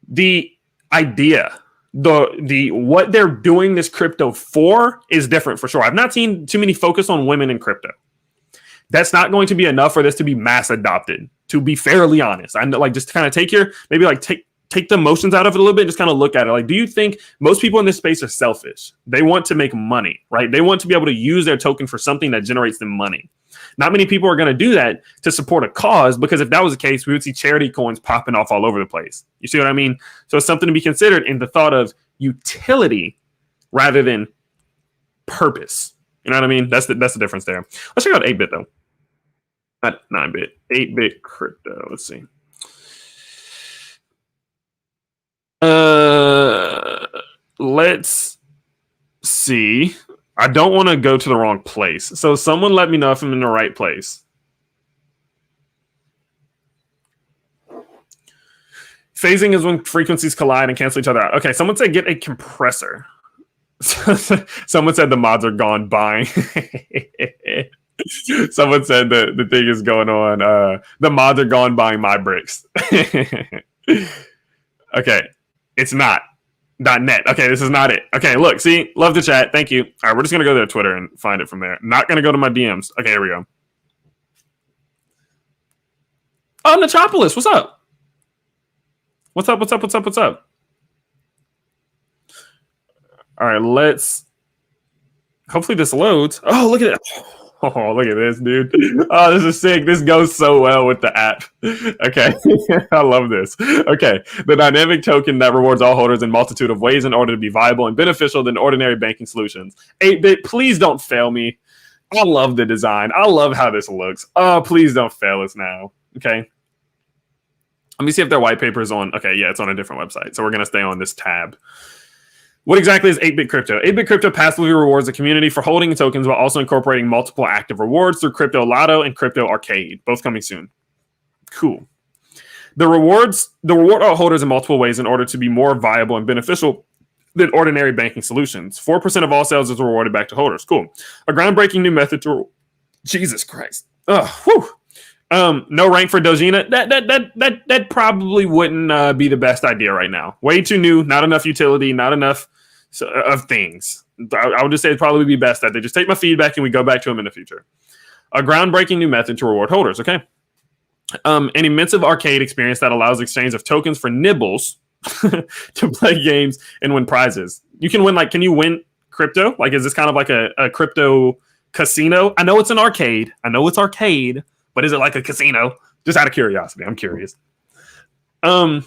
The idea, the what they're doing this crypto for is different for sure. I've not seen too many focus on women in crypto. That's not going to be enough for this to be mass adopted, to be fairly honest. I know, like, just kind of take the emotions out of it a little bit, just kind of look at it. Like, do you think most people in this space are selfish? They want to make money, right? They want to be able to use their token for something that generates them money. Not many people are going to do that to support a cause, because if that was the case, we would see charity coins popping off all over the place. You see what I mean? So it's something to be considered in the thought of utility rather than purpose. You know what I mean? That's the difference there. Let's check out 8-bit though. Not 9-bit. 8-bit crypto. Let's see. Let's see. I don't want to go to the wrong place. So someone let me know if I'm in the right place. Phasing is when frequencies collide and cancel each other out. Okay, someone said get a compressor. Someone said the mods are gone buying. Someone said the thing is going on. The mods are gone buying my bricks. Okay, it's not. .net. Okay, this is not it. Okay, look, see, love the chat. Thank you. All right, we're just gonna go to Twitter and find it from there. Not gonna go to my DMs. Okay, here we go. Oh, Metropolis, what's up? What's up? All right, let's. Hopefully this loads. Oh, look at it. Oh, look at this, dude. Oh, this is sick. This goes so well with the app. Okay. I love this. Okay. The dynamic token that rewards all holders in multitude of ways in order to be viable and beneficial than ordinary banking solutions. 8-bit, please don't fail me. I love the design. I love how this looks. Oh, please don't fail us now. Okay. Let me see if their white paper is on. Okay, yeah, it's on a different website. So we're going to stay on this tab. What exactly is 8-Bit Crypto? 8-Bit Crypto passively rewards the community for holding tokens while also incorporating multiple active rewards through Crypto Lotto and Crypto Arcade, both coming soon. Cool. The reward holders in multiple ways in order to be more viable and beneficial than ordinary banking solutions. 4% of all sales is rewarded back to holders. Cool. A groundbreaking new method to... Jesus Christ. Whew. No rank for Dogina. That probably wouldn't be the best idea right now. Way too new, not enough utility, not enough of things. I would just say it'd probably be best that they just take my feedback and we go back to them in the future. A groundbreaking new method to reward holders. Okay. An immersive arcade experience that allows exchange of tokens for nibbles to play games and win prizes. You can win, can you win crypto? Is this kind of like a crypto casino? I know it's an arcade. I know it's arcade, but is it like a casino? Just out of curiosity. I'm curious. Let's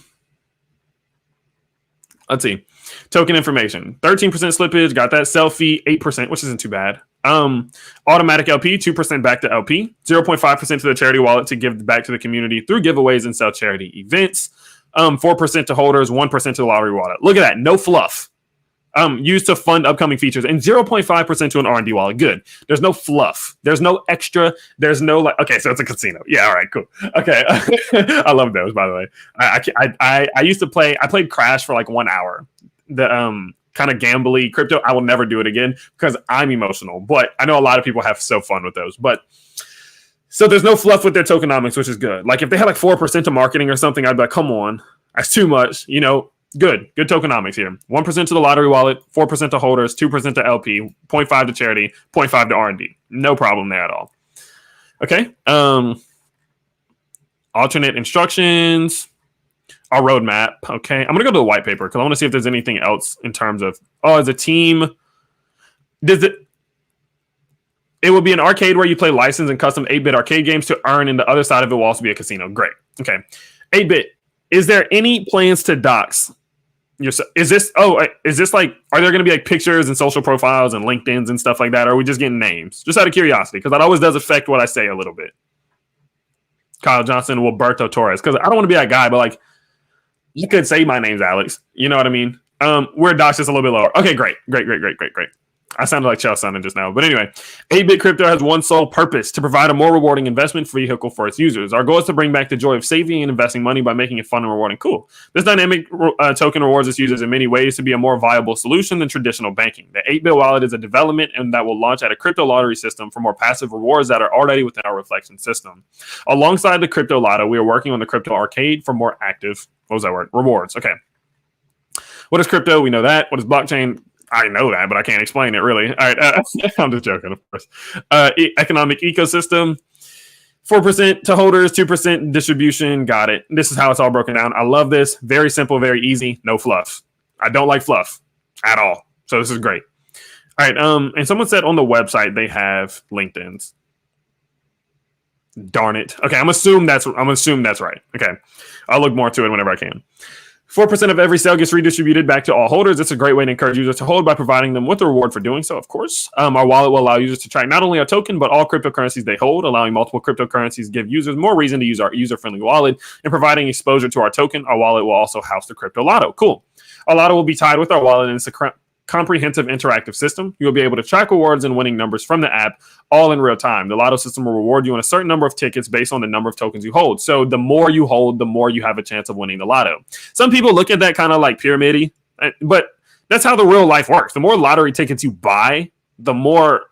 see. Token information. 13% slippage. Got that. Selfie, 8%, which isn't too bad. Automatic LP, 2% back to LP. 0.5% to the charity wallet to give back to the community through giveaways and sell charity events. 4% to holders, 1% to the lottery wallet. Look at that. No fluff. Used to fund upcoming features, and 0.5% to an R&D wallet. Good. There's no fluff. There's no extra. There's no okay, so it's a casino. Yeah, all right, cool. Okay. I love those, by the way. I used to play, I played Crash for 1 hour. The kind of gambly crypto. I will never do it again because I'm emotional, but I know a lot of people have so fun with those. But so there's no fluff with their tokenomics, which is good. Like if they had 4% to marketing or something, I'd be like, come on, that's too much. Good tokenomics here. 1% to the lottery wallet, 4% to holders, 2% to LP, 0.5 to charity, 0.5 to R&D. No problem there at all. Okay. Alternate instructions. Our roadmap. Okay. I'm going to go to the white paper because I want to see if there's anything else in terms of, as a team, it will be an arcade where you play licensed and custom 8-bit arcade games to earn, and the other side of it will also be a casino. Great. Okay. 8-bit. Is there any plans to dox? Is this are there going to be pictures and social profiles and LinkedIn's and stuff like that? Or are we just getting names? Just out of curiosity, because that always does affect what I say a little bit. Kyle Johnson, Wilberto Torres, because I don't want to be that guy, but you could say my name's Alex. You know what I mean? We're doxed just a little bit lower. Okay, great. I sounded like Chelsea just now. But anyway, 8-Bit Crypto has one sole purpose: to provide a more rewarding investment vehicle for its users. Our goal is to bring back the joy of saving and investing money by making it fun and rewarding. Cool. This dynamic token rewards its users in many ways to be a more viable solution than traditional banking. The 8-Bit wallet is a development and that will launch at a crypto lottery system for more passive rewards that are already within our reflection system. Alongside the crypto lotto, we are working on the crypto arcade for more active, rewards. Okay. What is crypto? We know that. What is blockchain? I know that, but I can't explain it really. All right, I'm just joking, of course. Economic ecosystem, 4% to holders, 2% distribution. Got it. This is how it's all broken down. I love this. Very simple, very easy. No fluff. I don't like fluff at all. So this is great. All right. And someone said on the website they have LinkedIn's. Darn it. Okay, I'm assuming that's right. Okay, I'll look more to it whenever I can. 4% of every sale gets redistributed back to all holders. It's a great way to encourage users to hold by providing them with a reward for doing so, of course. Our wallet will allow users to track not only our token, but all cryptocurrencies they hold, allowing multiple cryptocurrencies give users more reason to use our user-friendly wallet. And providing exposure to our token, our wallet will also house the crypto lotto. Cool. Our lotto will be tied with our wallet, and it's a comprehensive interactive system. You'll be able to track rewards and winning numbers from the app all in real time. The lotto system will reward you on a certain number of tickets based on the number of tokens you hold. So the more you hold, the more you have a chance of winning the lotto. Some people look at that kind of like pyramid-y, but that's how the real life works. The more lottery tickets you buy, the more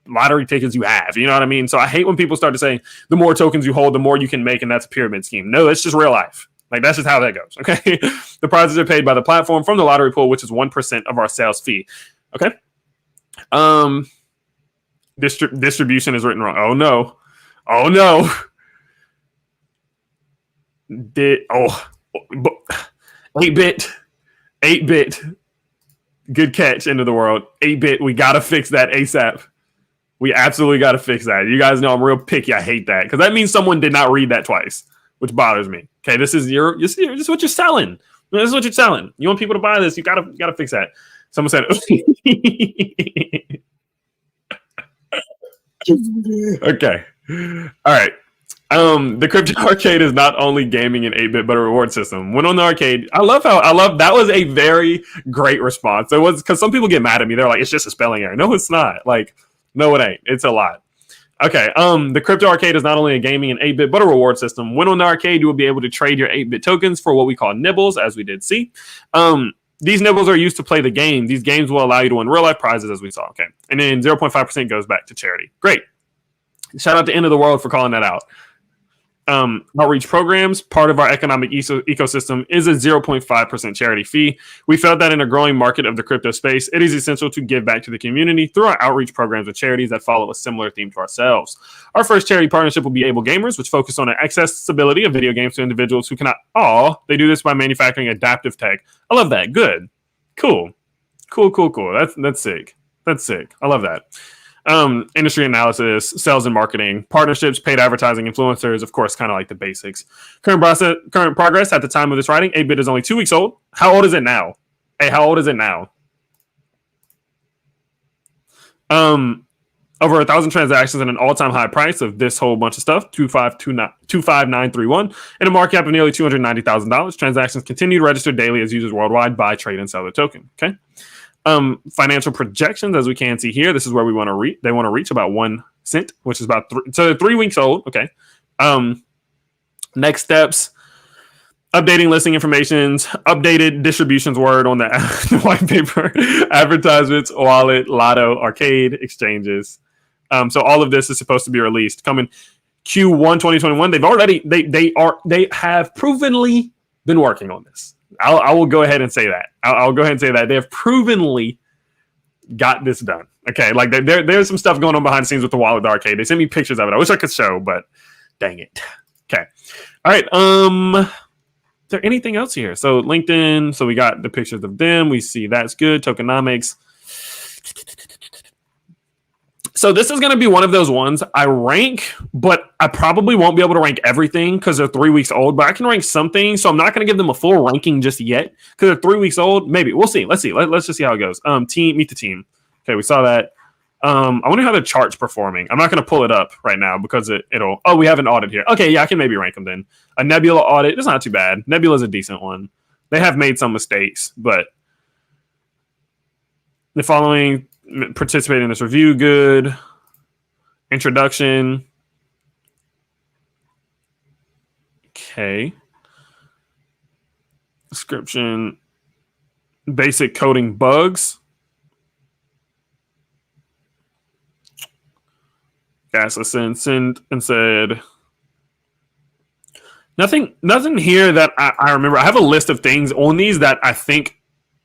lottery tickets you have. You know what I mean? So I hate when people start to say the more tokens you hold, the more you can make, and that's a pyramid scheme. No, it's just real life. That's just how that goes, okay? The prizes are paid by the platform from the lottery pool, which is 1% of our sales fee, okay? Distribution is written wrong. Oh, no. 8-bit. Good catch, end of the world. 8-bit, we got to fix that ASAP. We absolutely got to fix that. You guys know I'm real picky. I hate that because that means someone did not read that twice, which bothers me. Okay, this is what you're selling. This is what you're selling. You want people to buy this, you gotta fix that. Someone said okay. All right. The crypto arcade is not only gaming in 8-bit, but a reward system. When on the arcade, I love that was a very great response. It was because some people get mad at me. They're like, it's just a spelling error. No, it's not. Like, no, it ain't. It's a lot. Okay. The crypto arcade is not only a gaming in 8-bit, but a reward system. When on the arcade, you will be able to trade your 8-bit tokens for what we call nibbles, as we did see. These nibbles are used to play the game. These games will allow you to win real life prizes, as we saw. Okay. And then 0.5% goes back to charity. Great. Shout out to End of the World for calling that out. Outreach programs, part of our economic ecosystem, is a 0.5% charity fee. We felt that in a growing market of the crypto space, it is essential to give back to the community through our outreach programs with charities that follow a similar theme to ourselves. Our first charity partnership will be Able Gamers, which focus on the accessibility of video games to individuals who cannot. They do this by manufacturing adaptive tech. I love that. Good. Cool. That's sick. I love that. Industry analysis, sales and marketing, partnerships, paid advertising, influencers, of course, kind of like the basics. Current progress at the time of this writing, 8-bit is only 2 weeks old. How old is it now? Hey, how old is it now? Over 1,000 transactions at an all-time high price of this whole bunch of stuff, 25931, and a market cap of nearly $290,000. Transactions continue to register daily as users worldwide buy, trade, and sell the token. Okay. Financial projections, as we can see here, this is where we want to reach. They want to reach about 1 cent, which is about 3 weeks old. Okay. Next steps: updating listing informations, updated distributions word on the white paper, advertisements, wallet, lotto, arcade, exchanges. So all of this is supposed to be released coming Q1 2021. They have provenly been working on this. I will go ahead and say that. I'll go ahead and say that they have provenly got this done. Okay, like there's some stuff going on behind the scenes with the wallet, the arcade. They sent me pictures of it. I wish I could show, but dang it. Okay, all right. Is there anything else here? So LinkedIn. So we got the pictures of them. We see that's good. Tokenomics. So this is going to be one of those ones I rank, but I probably won't be able to rank everything because they're 3 weeks old, but I can rank some things. So I'm not going to give them a full ranking just yet because they're 3 weeks old. Maybe we'll see. Let's see. Let's just see how it goes. Meet the team. Okay. We saw that. I wonder how the chart's performing. I'm not going to pull it up right now because it'll, we have an audit here. Okay. Yeah. I can maybe rank them then. A Nebula audit. It's not too bad. Nebula's a decent one. They have made some mistakes, but the following participate in this review. Good. Introduction. Okay. Description. Basic coding bugs. Gas sent and said nothing here that I remember. I have a list of things on these that I think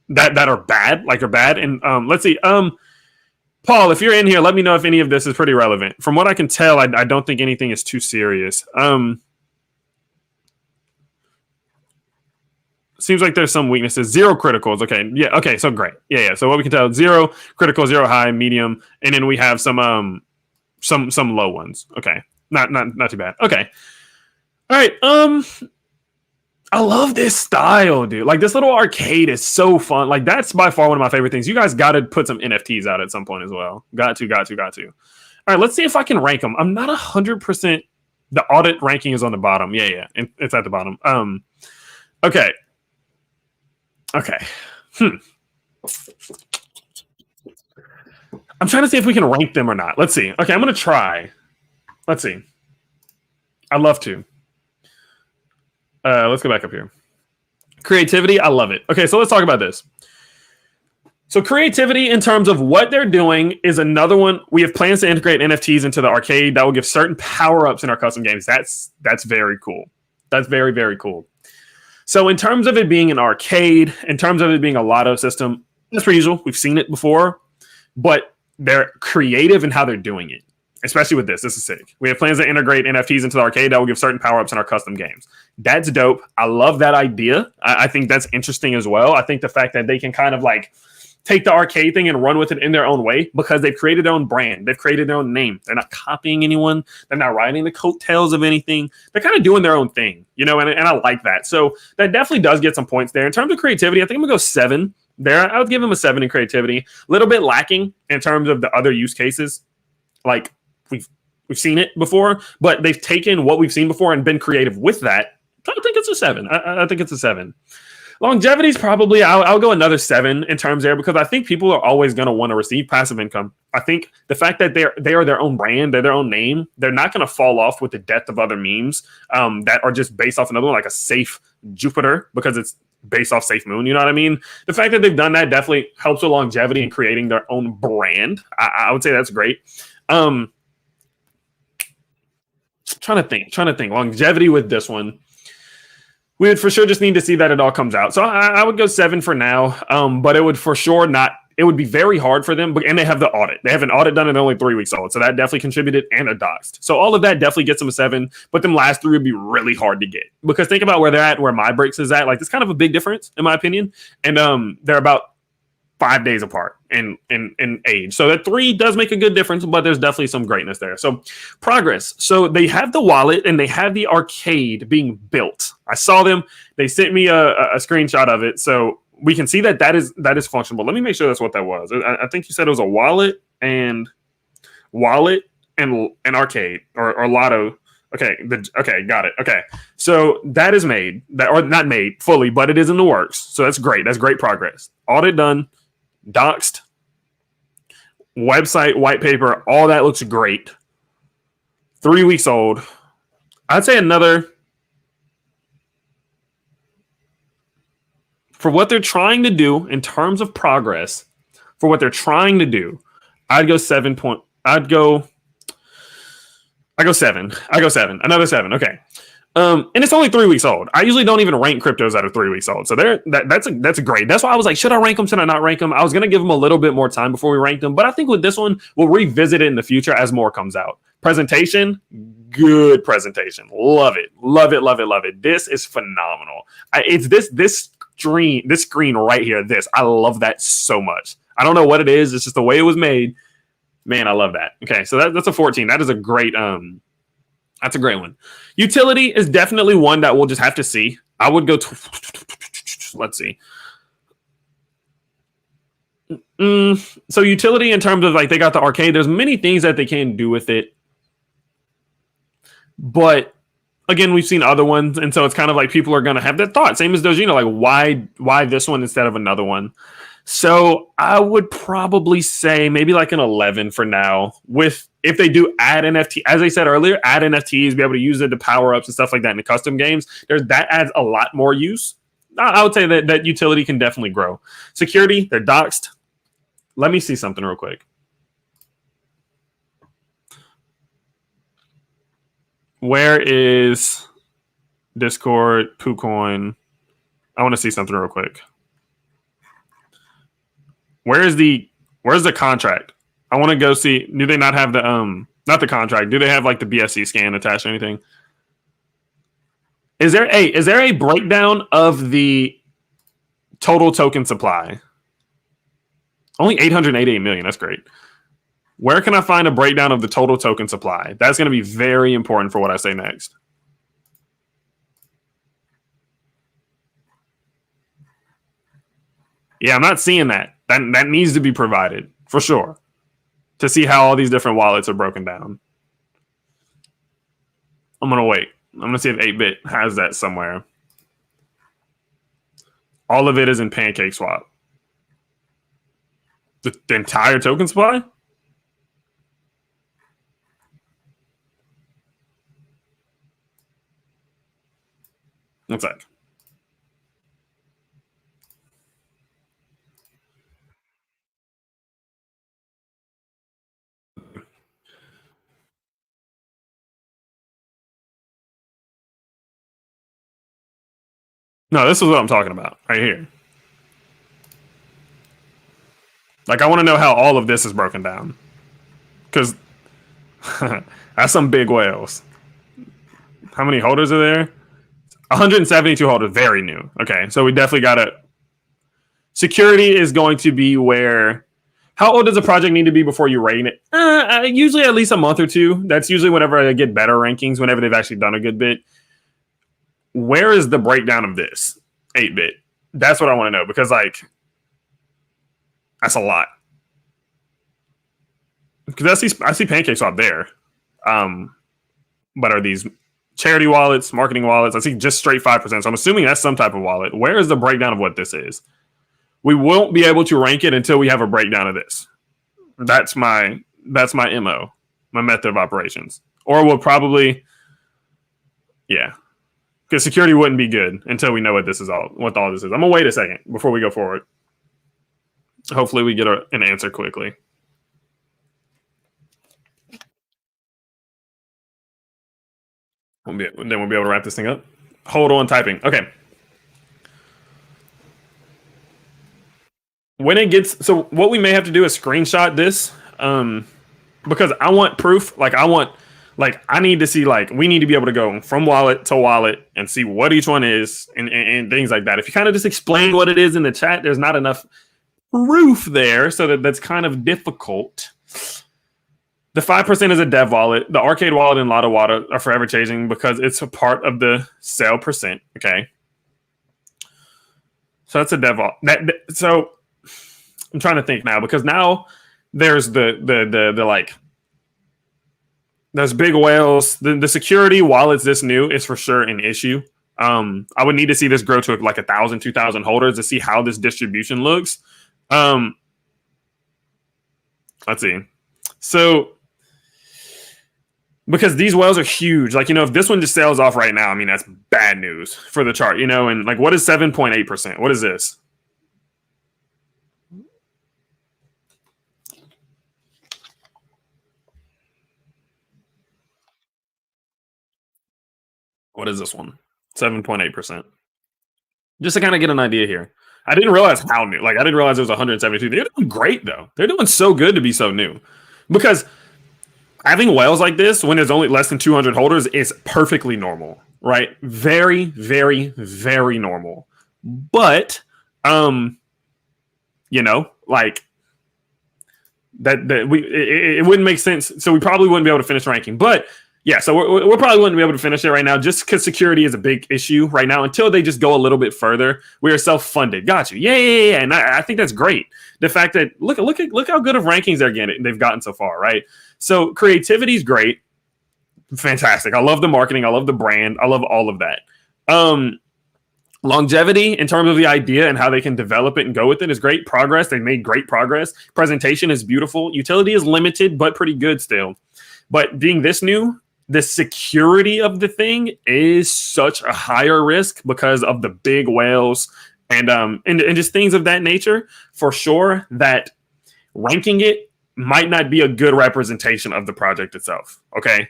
that are bad, like are bad. And let's see. Paul, if you're in here, let me know if any of this is pretty relevant. From what I can tell, I don't think anything is too serious. Seems like there's some weaknesses. 0 criticals. Okay. Yeah. Okay. So great. Yeah. So what we can tell: 0 critical, 0 high, medium, and then we have some low ones. Okay. Not too bad. Okay. All right. I love this style, dude. Like this little arcade is so fun. Like that's by far one of my favorite things. You guys got to put some NFTs out at some point as well. Got to. All right, let's see if I can rank them. I'm not 100%. The audit ranking is on the bottom. Yeah. It's at the bottom. Okay. I'm trying to see if we can rank them or not. Let's see. Okay, I'm going to try. Let's see. I'd love to. Let's go back up here. Creativity, I love it. Okay, so let's talk about this. So creativity in terms of what they're doing is another one. We have plans to integrate NFTs into the arcade that will give certain power-ups in our custom games. That's very cool. That's very, very cool. So in terms of it being an arcade, in terms of it being a lotto system, that's per usual. We've seen it before, but they're creative in how they're doing it. Especially with this. This is sick. We have plans to integrate NFTs into the arcade that will give certain power-ups in our custom games. That's dope. I love that idea. I think that's interesting as well. I think the fact that they can kind of like take the arcade thing and run with it in their own way because they've created their own brand. They've created their own name. They're not copying anyone. They're not riding the coattails of anything. They're kind of doing their own thing, and I like that. So that definitely does get some points there. In terms of creativity, I think I'm going to go 7 there. I would give them a 7 in creativity. A little bit lacking in terms of the other use cases. Like, we've We've seen it before, but they've taken what we've seen before and been creative with that. I think it's a 7. I think it's a 7. Longevity is probably, I'll go another 7 in terms there, because I think people are always going to want to receive passive income. I think the fact that they are their own brand, they're their own name, they're not going to fall off with the death of other memes that are just based off another one, like a safe Jupiter, because it's based off safe moon. You know what I mean? The fact that they've done that definitely helps with longevity and creating their own brand. I would say that's great. Trying to think longevity with this one. We would for sure just need to see that it all comes out. So I would go 7 for now, but it would for sure not. It would be very hard for them, and they have the audit. They have an audit done and only 3 weeks old, so that definitely contributed, and a Doxxed. So all of that definitely gets them a 7, but them last 3 would be really hard to get, because think about where they're at, where my breaks is at. Like, it's kind of a big difference in my opinion, and they're about 5 days apart in age. So that 3 does make a good difference, but there's definitely some greatness there. So progress. So they have the wallet and they have the arcade being built. I saw them. They sent me a screenshot of it. So we can see that is functional. Let me make sure that's what that was. I think you said it was a wallet and arcade or lotto. Okay. Okay. Got it. Okay. So that is made, or not made fully, but it is in the works. So that's great. That's great progress. Audit done. Doxxed, website, white paper, all that looks great. 3 weeks old. I'd say another, for what they're trying to do in terms of progress, for what they're trying to do, I'd go 7 point. I go 7. Another 7. Okay. And it's only 3 weeks old. I usually don't even rank cryptos that are 3 weeks old. So that's great. That's why I was like, should I rank them? Should I not rank them? I was going to give them a little bit more time before we rank them. But I think with this one, we'll revisit it in the future as more comes out. Presentation, good presentation. Love it. Love it. Love it. Love it. This is phenomenal. It's this screen right here. I love that so much. I don't know what it is. It's just the way it was made. Man, I love that. Okay. So that's a 14. That is a great, that's a great one. Utility is definitely one that we'll just have to see. I would go let's see. So utility in terms of, like, they got the arcade. There's many things that they can do with it. But again, we've seen other ones. And so it's kind of like people are going to have that thought. Same as Dojino. Like, why this one instead of another one? So I would probably say maybe like an 11 for now, with, if they do add NFT, as I said earlier, add NFTs, be able to use it to power ups and stuff like that in the custom games. That adds a lot more use. I would say that utility can definitely grow. Security, they're doxed. Let me see something real quick. Where is Discord, PooCoin? I want to see something real quick. Where's the contract? I want to go see. Do they not have the not the contract? Do they have like the BSC scan attached or anything? Is there a breakdown of the total token supply? Only 888 million. That's great. Where can I find a breakdown of the total token supply? That's going to be very important for what I say next. Yeah, I'm not seeing that. That needs to be provided for sure, to see how all these different wallets are broken down. I'm going to wait. I'm going to see if 8-bit has that somewhere. All of it is in PancakeSwap. The entire token supply? One sec. No, this is what I'm talking about right here. Like, I want to know how all of this is broken down, because that's some big whales. How many holders are there? 172 holders. Very new. Okay, so we definitely got to. Security is going to be where. How old does a project need to be before you rate it? Usually at least a month or two. That's usually whenever I get better rankings, whenever they've actually done a good bit. Where is the breakdown of this 8-bit? That's what I want to know, because, like, that's a lot. Because I see PancakeSwap there. But are these charity wallets, marketing wallets? I see just straight 5%. So I'm assuming that's some type of wallet. Where is the breakdown of what this is? We won't be able to rank it until we have a breakdown of this. That's my MO, my method of operations. Or we'll probably, yeah, because security wouldn't be good until we know what all this is. I'm gonna wait a second before we go forward. Hopefully we get an answer quickly. Then we'll be able to wrap this thing up. Hold on typing. Okay. When it gets, so what we may have to do is screenshot this, because I want proof. I need to see, we need to be able to go from wallet to wallet and see what each one is and things like that. If you kind of just explain what it is in the chat, there's not enough proof there, so that's kind of difficult. The 5% is a dev wallet. The arcade wallet and Lotto wallet are forever changing because it's a part of the sale percent. Okay. So that's a dev wallet. So I'm trying to think now, because now there's there's big whales. The security, while it's this new, is for sure an issue. I would need to see this grow to 1,000, 2,000 holders to see how this distribution looks. Let's see. So, because these whales are huge, if this one just sails off right now, I mean, that's bad news for the chart, and what is 7.8%? What is this? What is this one? 7.8%. Just to kind of get an idea here. I didn't realize how new. I didn't realize it was 172. They're doing great, though. They're doing so good to be so new. Because having whales like this, when there's only less than 200 holders, is perfectly normal, right? Very, very, very normal. But, it wouldn't make sense. So we probably wouldn't be able to finish ranking. But yeah, so we're probably wouldn't be able to finish it right now, just because security is a big issue right now. Until they just go a little bit further, we are self-funded. Got you. Yeah. And I think that's great. The fact that look how good of rankings they've gotten so far, right? So creativity is great, fantastic. I love the marketing. I love the brand. I love all of that. Longevity in terms of the idea and how they can develop it and go with it is great. Progress, they made great progress. Presentation is beautiful. Utility is limited, but pretty good still. But being this new, the security of the thing is such a higher risk because of the big whales and just things of that nature. For sure, that ranking it might not be a good representation of the project itself. Okay,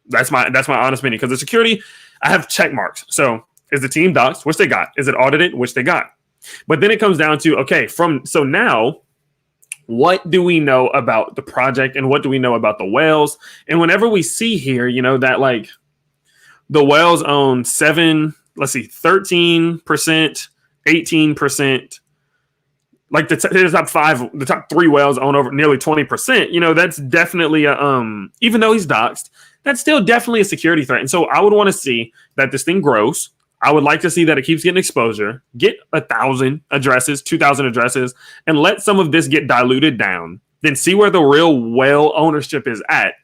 that's my honest opinion. Because the security, I have check marks. So is the team doxed, which they got? Is it audited, which they got? But then it comes down to, okay, so now, what do we know about the project and what do we know about the whales? And whenever we see here, that the whales own 13%, 18%, the top three whales own over nearly 20%. That's definitely even though he's doxed, that's still definitely a security threat. And so I would want to see that this thing grows. I would like to see that it keeps getting exposure, get 1,000 addresses, 2,000 addresses, and let some of this get diluted down. Then see where the real whale ownership is at.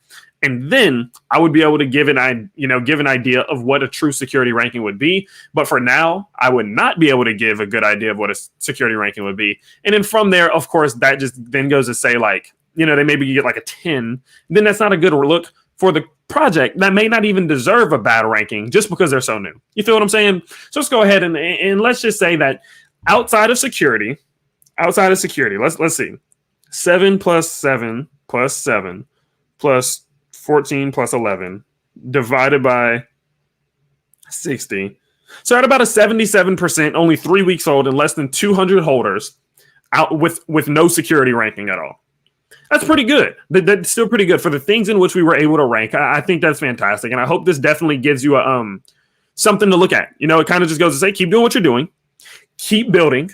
And then I would be able to give an idea of what a true security ranking would be. But for now, I would not be able to give a good idea of what a security ranking would be. And then from there, of course, that just then goes to say they maybe get a 10. Then that's not a good look for the project that may not even deserve a bad ranking just because they're so new. You feel what I'm saying? So let's go ahead and let's just say that outside of security, let's see. 7 plus 7 plus 7 plus 14 plus 11 divided by 60. So at about a 77%, only 3 weeks old and less than 200 holders out with no security ranking at all. That's pretty good. That's still pretty good for the things in which we were able to rank. I think that's fantastic. And I hope this definitely gives you something to look at. It kind of just goes to say, keep doing what you're doing. Keep building.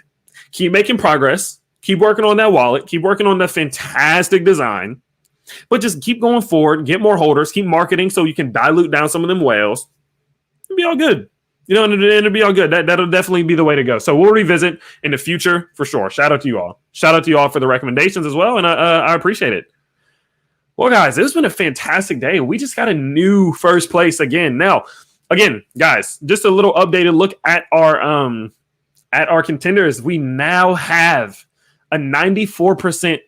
Keep making progress. Keep working on that wallet. Keep working on the fantastic design. But just keep going forward. Get more holders. Keep marketing so you can dilute down some of them whales. It'll be all good. And it'll be all good. That'll definitely be the way to go. So we'll revisit in the future for sure. Shout out to you all. Shout out to you all for the recommendations as well. And I appreciate it. Well, guys, it's been a fantastic day. We just got a new first place again. Now, again, guys, just a little updated look at our contenders. We now have a 94%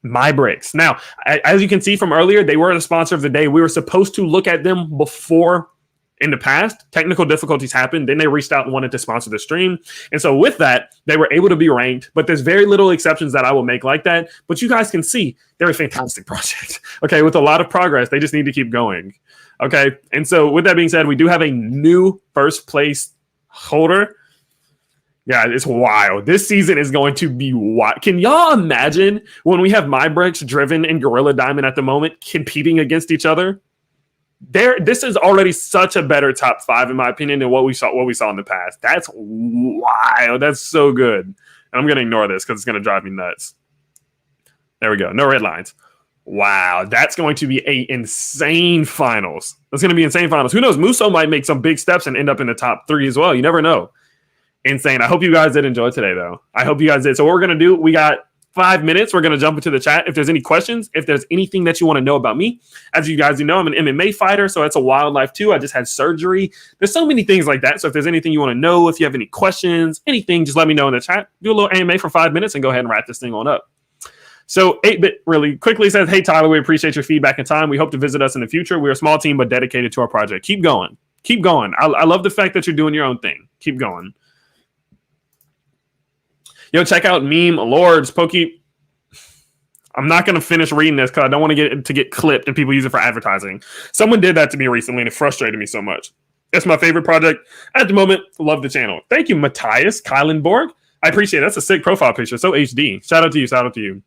MyBricks. Now, as you can see from earlier, they were the sponsor of the day. We were supposed to look at them before. In the past, technical difficulties happened. Then they reached out and wanted to sponsor the stream. And so with that, they were able to be ranked. But there's very little exceptions that I will make like that. But you guys can see they're a fantastic project. Okay, with a lot of progress. They just need to keep going. Okay, and so with that being said, we do have a new first place holder. Yeah, it's wild. This season is going to be wild. Can y'all imagine when we have MyBricks, Driven, and Gorilla Diamond at the moment competing against each other? This is already such a better top 5 in my opinion than what we saw in the past. That's wild. That's so good. And I'm gonna ignore this because it's gonna drive me nuts. There we go. No red lines. Wow, that's going to be a insane finals. That's gonna be insane finals. Who knows? Muso might make some big steps and end up in the top 3 as well. You never know. Insane. I hope you guys did enjoy today, though. I hope you guys did. So what we're gonna do? We got 5 minutes. We're going to jump into the chat. If there's any questions, if there's anything that you want to know about me, as you guys do know, I'm an MMA fighter, so it's a wildlife too. I just had surgery. There's so many things like that. So if there's anything you want to know, if you have any questions, anything, just let me know in the chat. Do a little AMA for 5 minutes and go ahead and wrap this thing on up. So 8-Bit really quickly says, hey, Tyler, we appreciate your feedback and time. We hope to visit us in the future. We're a small team, but dedicated to our project. Keep going. Keep going. I love the fact that you're doing your own thing. Keep going. Yo, check out Meme Lords, Pokey. I'm not going to finish reading this because I don't want to get clipped and people use it for advertising. Someone did that to me recently and it frustrated me so much. It's my favorite project at the moment. Love the channel. Thank you, Matthias Kylenborg. I appreciate it. That's a sick profile picture. So HD. Shout out to you. Shout out to you.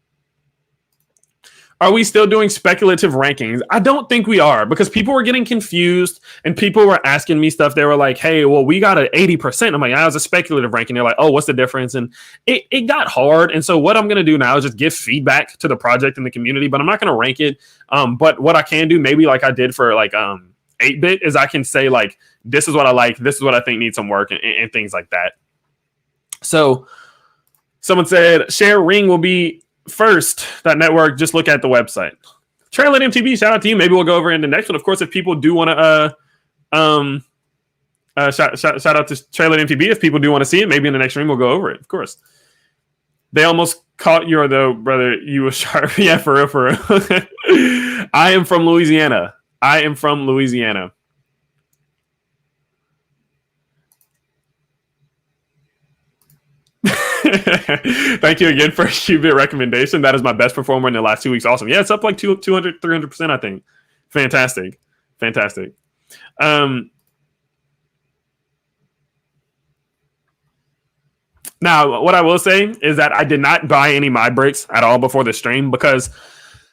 Are we still doing speculative rankings? I don't think we are because people were getting confused and people were asking me stuff. They were like, hey, well, we got an 80%. I'm like, I was a speculative ranking. They're like, oh, what's the difference? And it got hard. And so what I'm going to do now is just give feedback to the project and the community, but I'm not going to rank it. But what I can do, maybe like I did for like 8-Bit, is I can say like, this is what I like. This is what I think needs some work and things like that. So someone said, share ring will be first. That network, just look at the website. Trailing MTB, shout out to you. Maybe we'll go over in the next one. Of course, if people do want to shout out to Trailing MTB, if people do want to see it, maybe in the next stream we'll go over it. Of course. They almost caught you though, brother. You were sharp. Yeah, for real, for real. I am from Louisiana. Thank you again for a Qubit recommendation. That is my best performer in the last 2 weeks. Awesome. Yeah, it's up like 200, 300%, I think. Fantastic. Now, what I will say is that I did not buy any MyBricks at all before the stream because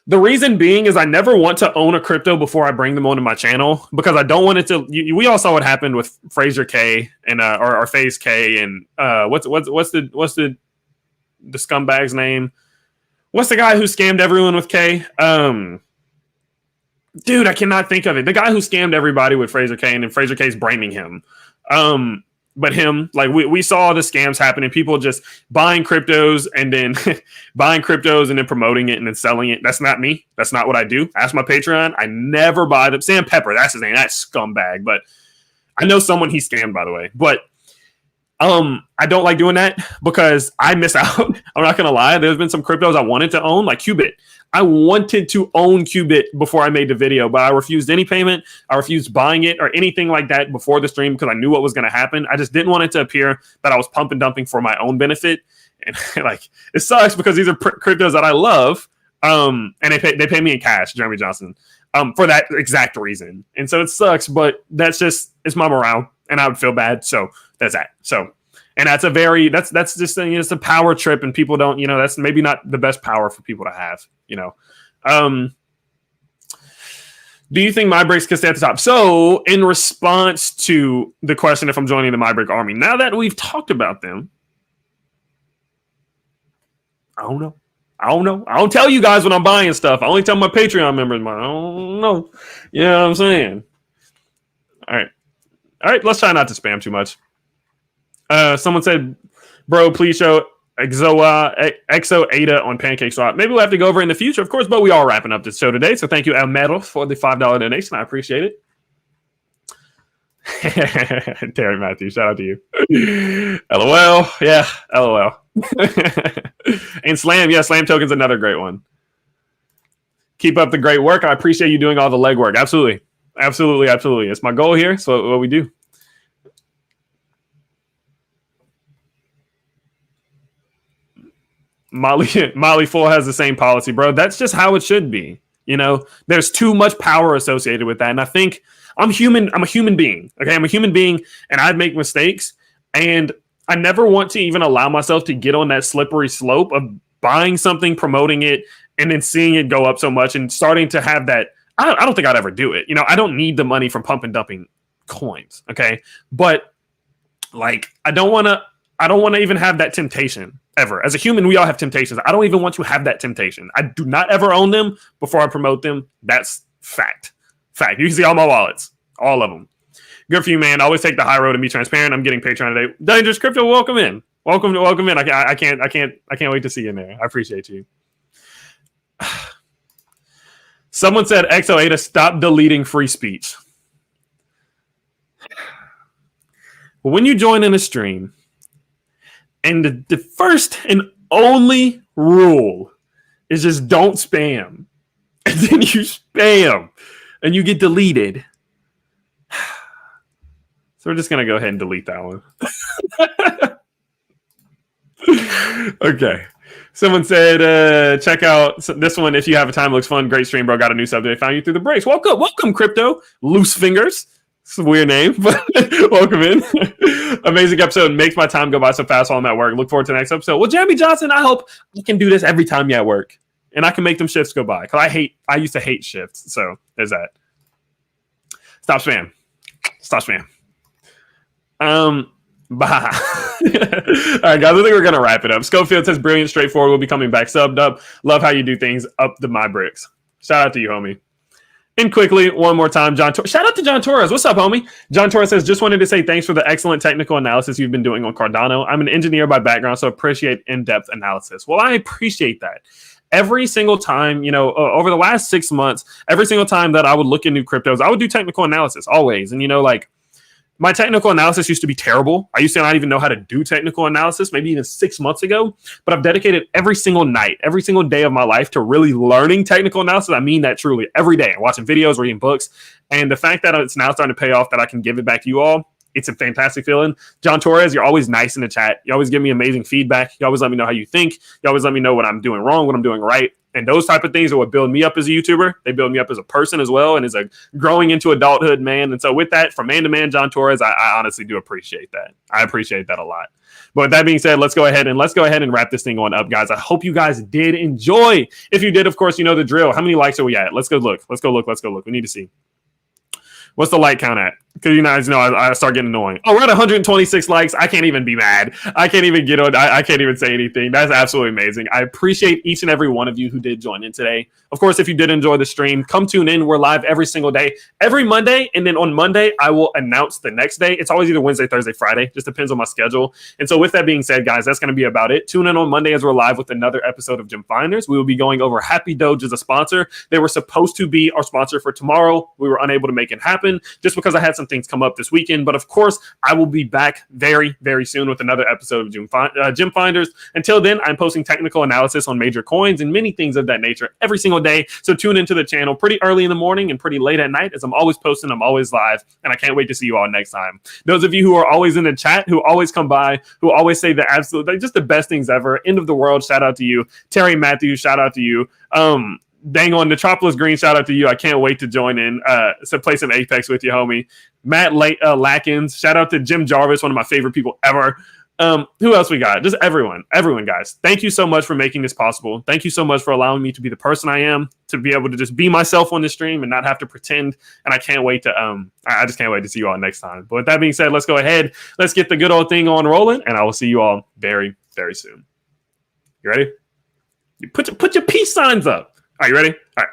the reason being is I never want to own a crypto before I bring them onto my channel because I don't want it to. We all saw what happened with Fraser K and or FaZe K and what's the scumbag's name? What's the guy who scammed everyone with K? Dude, I cannot think of it. The guy who scammed everybody with Fraser K and then Fraser K's branding him. But him, like we saw the scams happening, people just buying cryptos and then promoting it and then selling it. That's not me. That's not what I do. Ask my Patreon. I never buy them. Sam Pepper, that's his name. That's scumbag. But I know someone he scammed, by the way. But I don't like doing that because I miss out. I'm not gonna lie. There's been some cryptos I wanted to own, like Qubit. I wanted to own Qubit before I made the video, but I refused any payment. I refused buying it or anything like that before the stream because I knew what was going to happen. I just didn't want it to appear that I was pump and dumping for my own benefit. And like, it sucks because these are cryptos that I love. And they pay me in cash, Jeremy Johnson, for that exact reason. And so it sucks, but it's my morale and I would feel bad. So that's that. So, and that's just, it's a power trip and people don't, that's maybe not the best power for people to have, do you think MyBricks can stay at the top? So in response to the question, if I'm joining the MyBrick army, now that we've talked about them, I don't know. I don't tell you guys when I'm buying stuff. I only tell my Patreon members. I don't know. You know what I'm saying? All right. Let's try not to spam too much. Someone said, bro, please show Exo Ada on Pancake Swap. Maybe we'll have to go over in the future, of course, but we are wrapping up this show today. So thank you, Almedo, for the $5 donation. I appreciate it. Terry Matthews, shout out to you. LOL. Yeah, LOL. And Slam. Yeah, Slam Token's another great one. Keep up the great work. I appreciate you doing all the legwork. Absolutely. Absolutely. Absolutely. It's my goal here. So what we do. Molly Full has the same policy, bro. That's just how it should be. You know, there's too much power associated with that. And I think I'm human. I'm a human being. Okay. I'm a human being and I make mistakes. And I never want to even allow myself to get on that slippery slope of buying something, promoting it, and then seeing it go up so much and starting to have that. I don't think I'd ever do it. You know, I don't need the money from pump and dumping coins. Okay. But like, I don't want to even have that temptation ever. As a human, we all have temptations. I don't even want to have that temptation. I do not ever own them before I promote them. That's fact. Fact. You can see all my wallets, all of them. Good for you, man. Always take the high road and be transparent. I'm getting Patreon today. Dangerous Crypto, welcome in. Welcome in. I can't wait to see you in there. I appreciate you. Someone said XO8 stop deleting free speech. When you join in a stream, and the first and only rule is just don't spam. And then you spam and you get deleted. So we're just going to go ahead and delete that one. Okay. Someone said, check out this one. If you have a time, looks fun. Great stream, bro. Got a new sub today. Found you through the breaks. Welcome, Crypto. Loose Fingers. It's a weird name, but welcome in. Amazing episode. Makes my time go by so fast while I'm at work. Look forward to the next episode. Well, Jeremy Johnson, I hope you can do this every time you're at work. And I can make them shifts go by. Because I used to hate shifts. So there's that. Stop spam. Bye. All right, guys. I think we're going to wrap it up. Schofield says, brilliant, straightforward. We'll be coming back subbed up. Love how you do things. Up to my bricks. Shout out to you, homie. And quickly, one more time, shout out to John Torres. What's up, homie? John Torres says, just wanted to say thanks for the excellent technical analysis you've been doing on Cardano. I'm an engineer by background, so appreciate in-depth analysis. Well, I appreciate that. Every single time, you know, over the last 6 months, every single time that I would look into cryptos, I would do technical analysis always. And, you know, like, my technical analysis used to be terrible. I used to not even know how to do technical analysis, maybe even 6 months ago. But I've dedicated every single night, every single day of my life to really learning technical analysis. I mean that truly every day. Watching videos, reading books. And the fact that it's now starting to pay off, that I can give it back to you all, it's a fantastic feeling. John Torres, you're always nice in the chat. You always give me amazing feedback. You always let me know how you think. You always let me know what I'm doing wrong, what I'm doing right. And those type of things are what build me up as a YouTuber. They build me up as a person as well, and as a growing into adulthood, man. And so with that, from man to man, John Torres, I honestly do appreciate that. I appreciate that a lot. But with that being said, let's go ahead and wrap this thing on up, guys. I hope you guys did enjoy. If you did, of course, you know the drill. How many likes are we at? Let's go look. We need to see. What's the like count at? Because you guys know I start getting annoying. Oh, we're at 126 likes. I can't even be mad. I can't even get on. I can't even say anything. That's absolutely amazing. I appreciate each and every one of you who did join in today. Of course, if you did enjoy the stream, come tune in. We're live every single day, every Monday. And then on Monday, I will announce the next day. It's always either Wednesday, Thursday, Friday. Just depends on my schedule. And so with that being said, guys, that's going to be about it. Tune in on Monday as we're live with another episode of Gem Finders. We will be going over Happy Doge as a sponsor. They were supposed to be our sponsor for tomorrow. We were unable to make it happen just because I had some things come up this weekend. But of course, I will be back very, very soon with another episode of Gem Finders. Until then, I'm posting technical analysis on major coins and many things of that nature every single day. So tune into the channel pretty early in the morning and pretty late at night, as I'm always posting, I'm always live, and I can't wait to see you all next time. Those of you who are always in the chat, who always come by, who always say the absolute, like, just the best things ever. End of the world, shout out to you. Terry Matthews, shout out to you. Dang on, Metropolis Green, shout out to you. I can't wait to join in. So play some Apex with you, homie. Matt Lackins, shout out to Jim Jarvis, one of my favorite people ever. Who else we got? Just everyone, guys. Thank you so much for making this possible. Thank you so much for allowing me to be the person I am, to be able to just be myself on the stream and not have to pretend. And I can't wait to, I just can't wait to see you all next time. But with that being said, let's go ahead. Let's get the good old thing on rolling, and I will see you all very, very soon. You ready? Put your peace signs up. Are you ready? All right.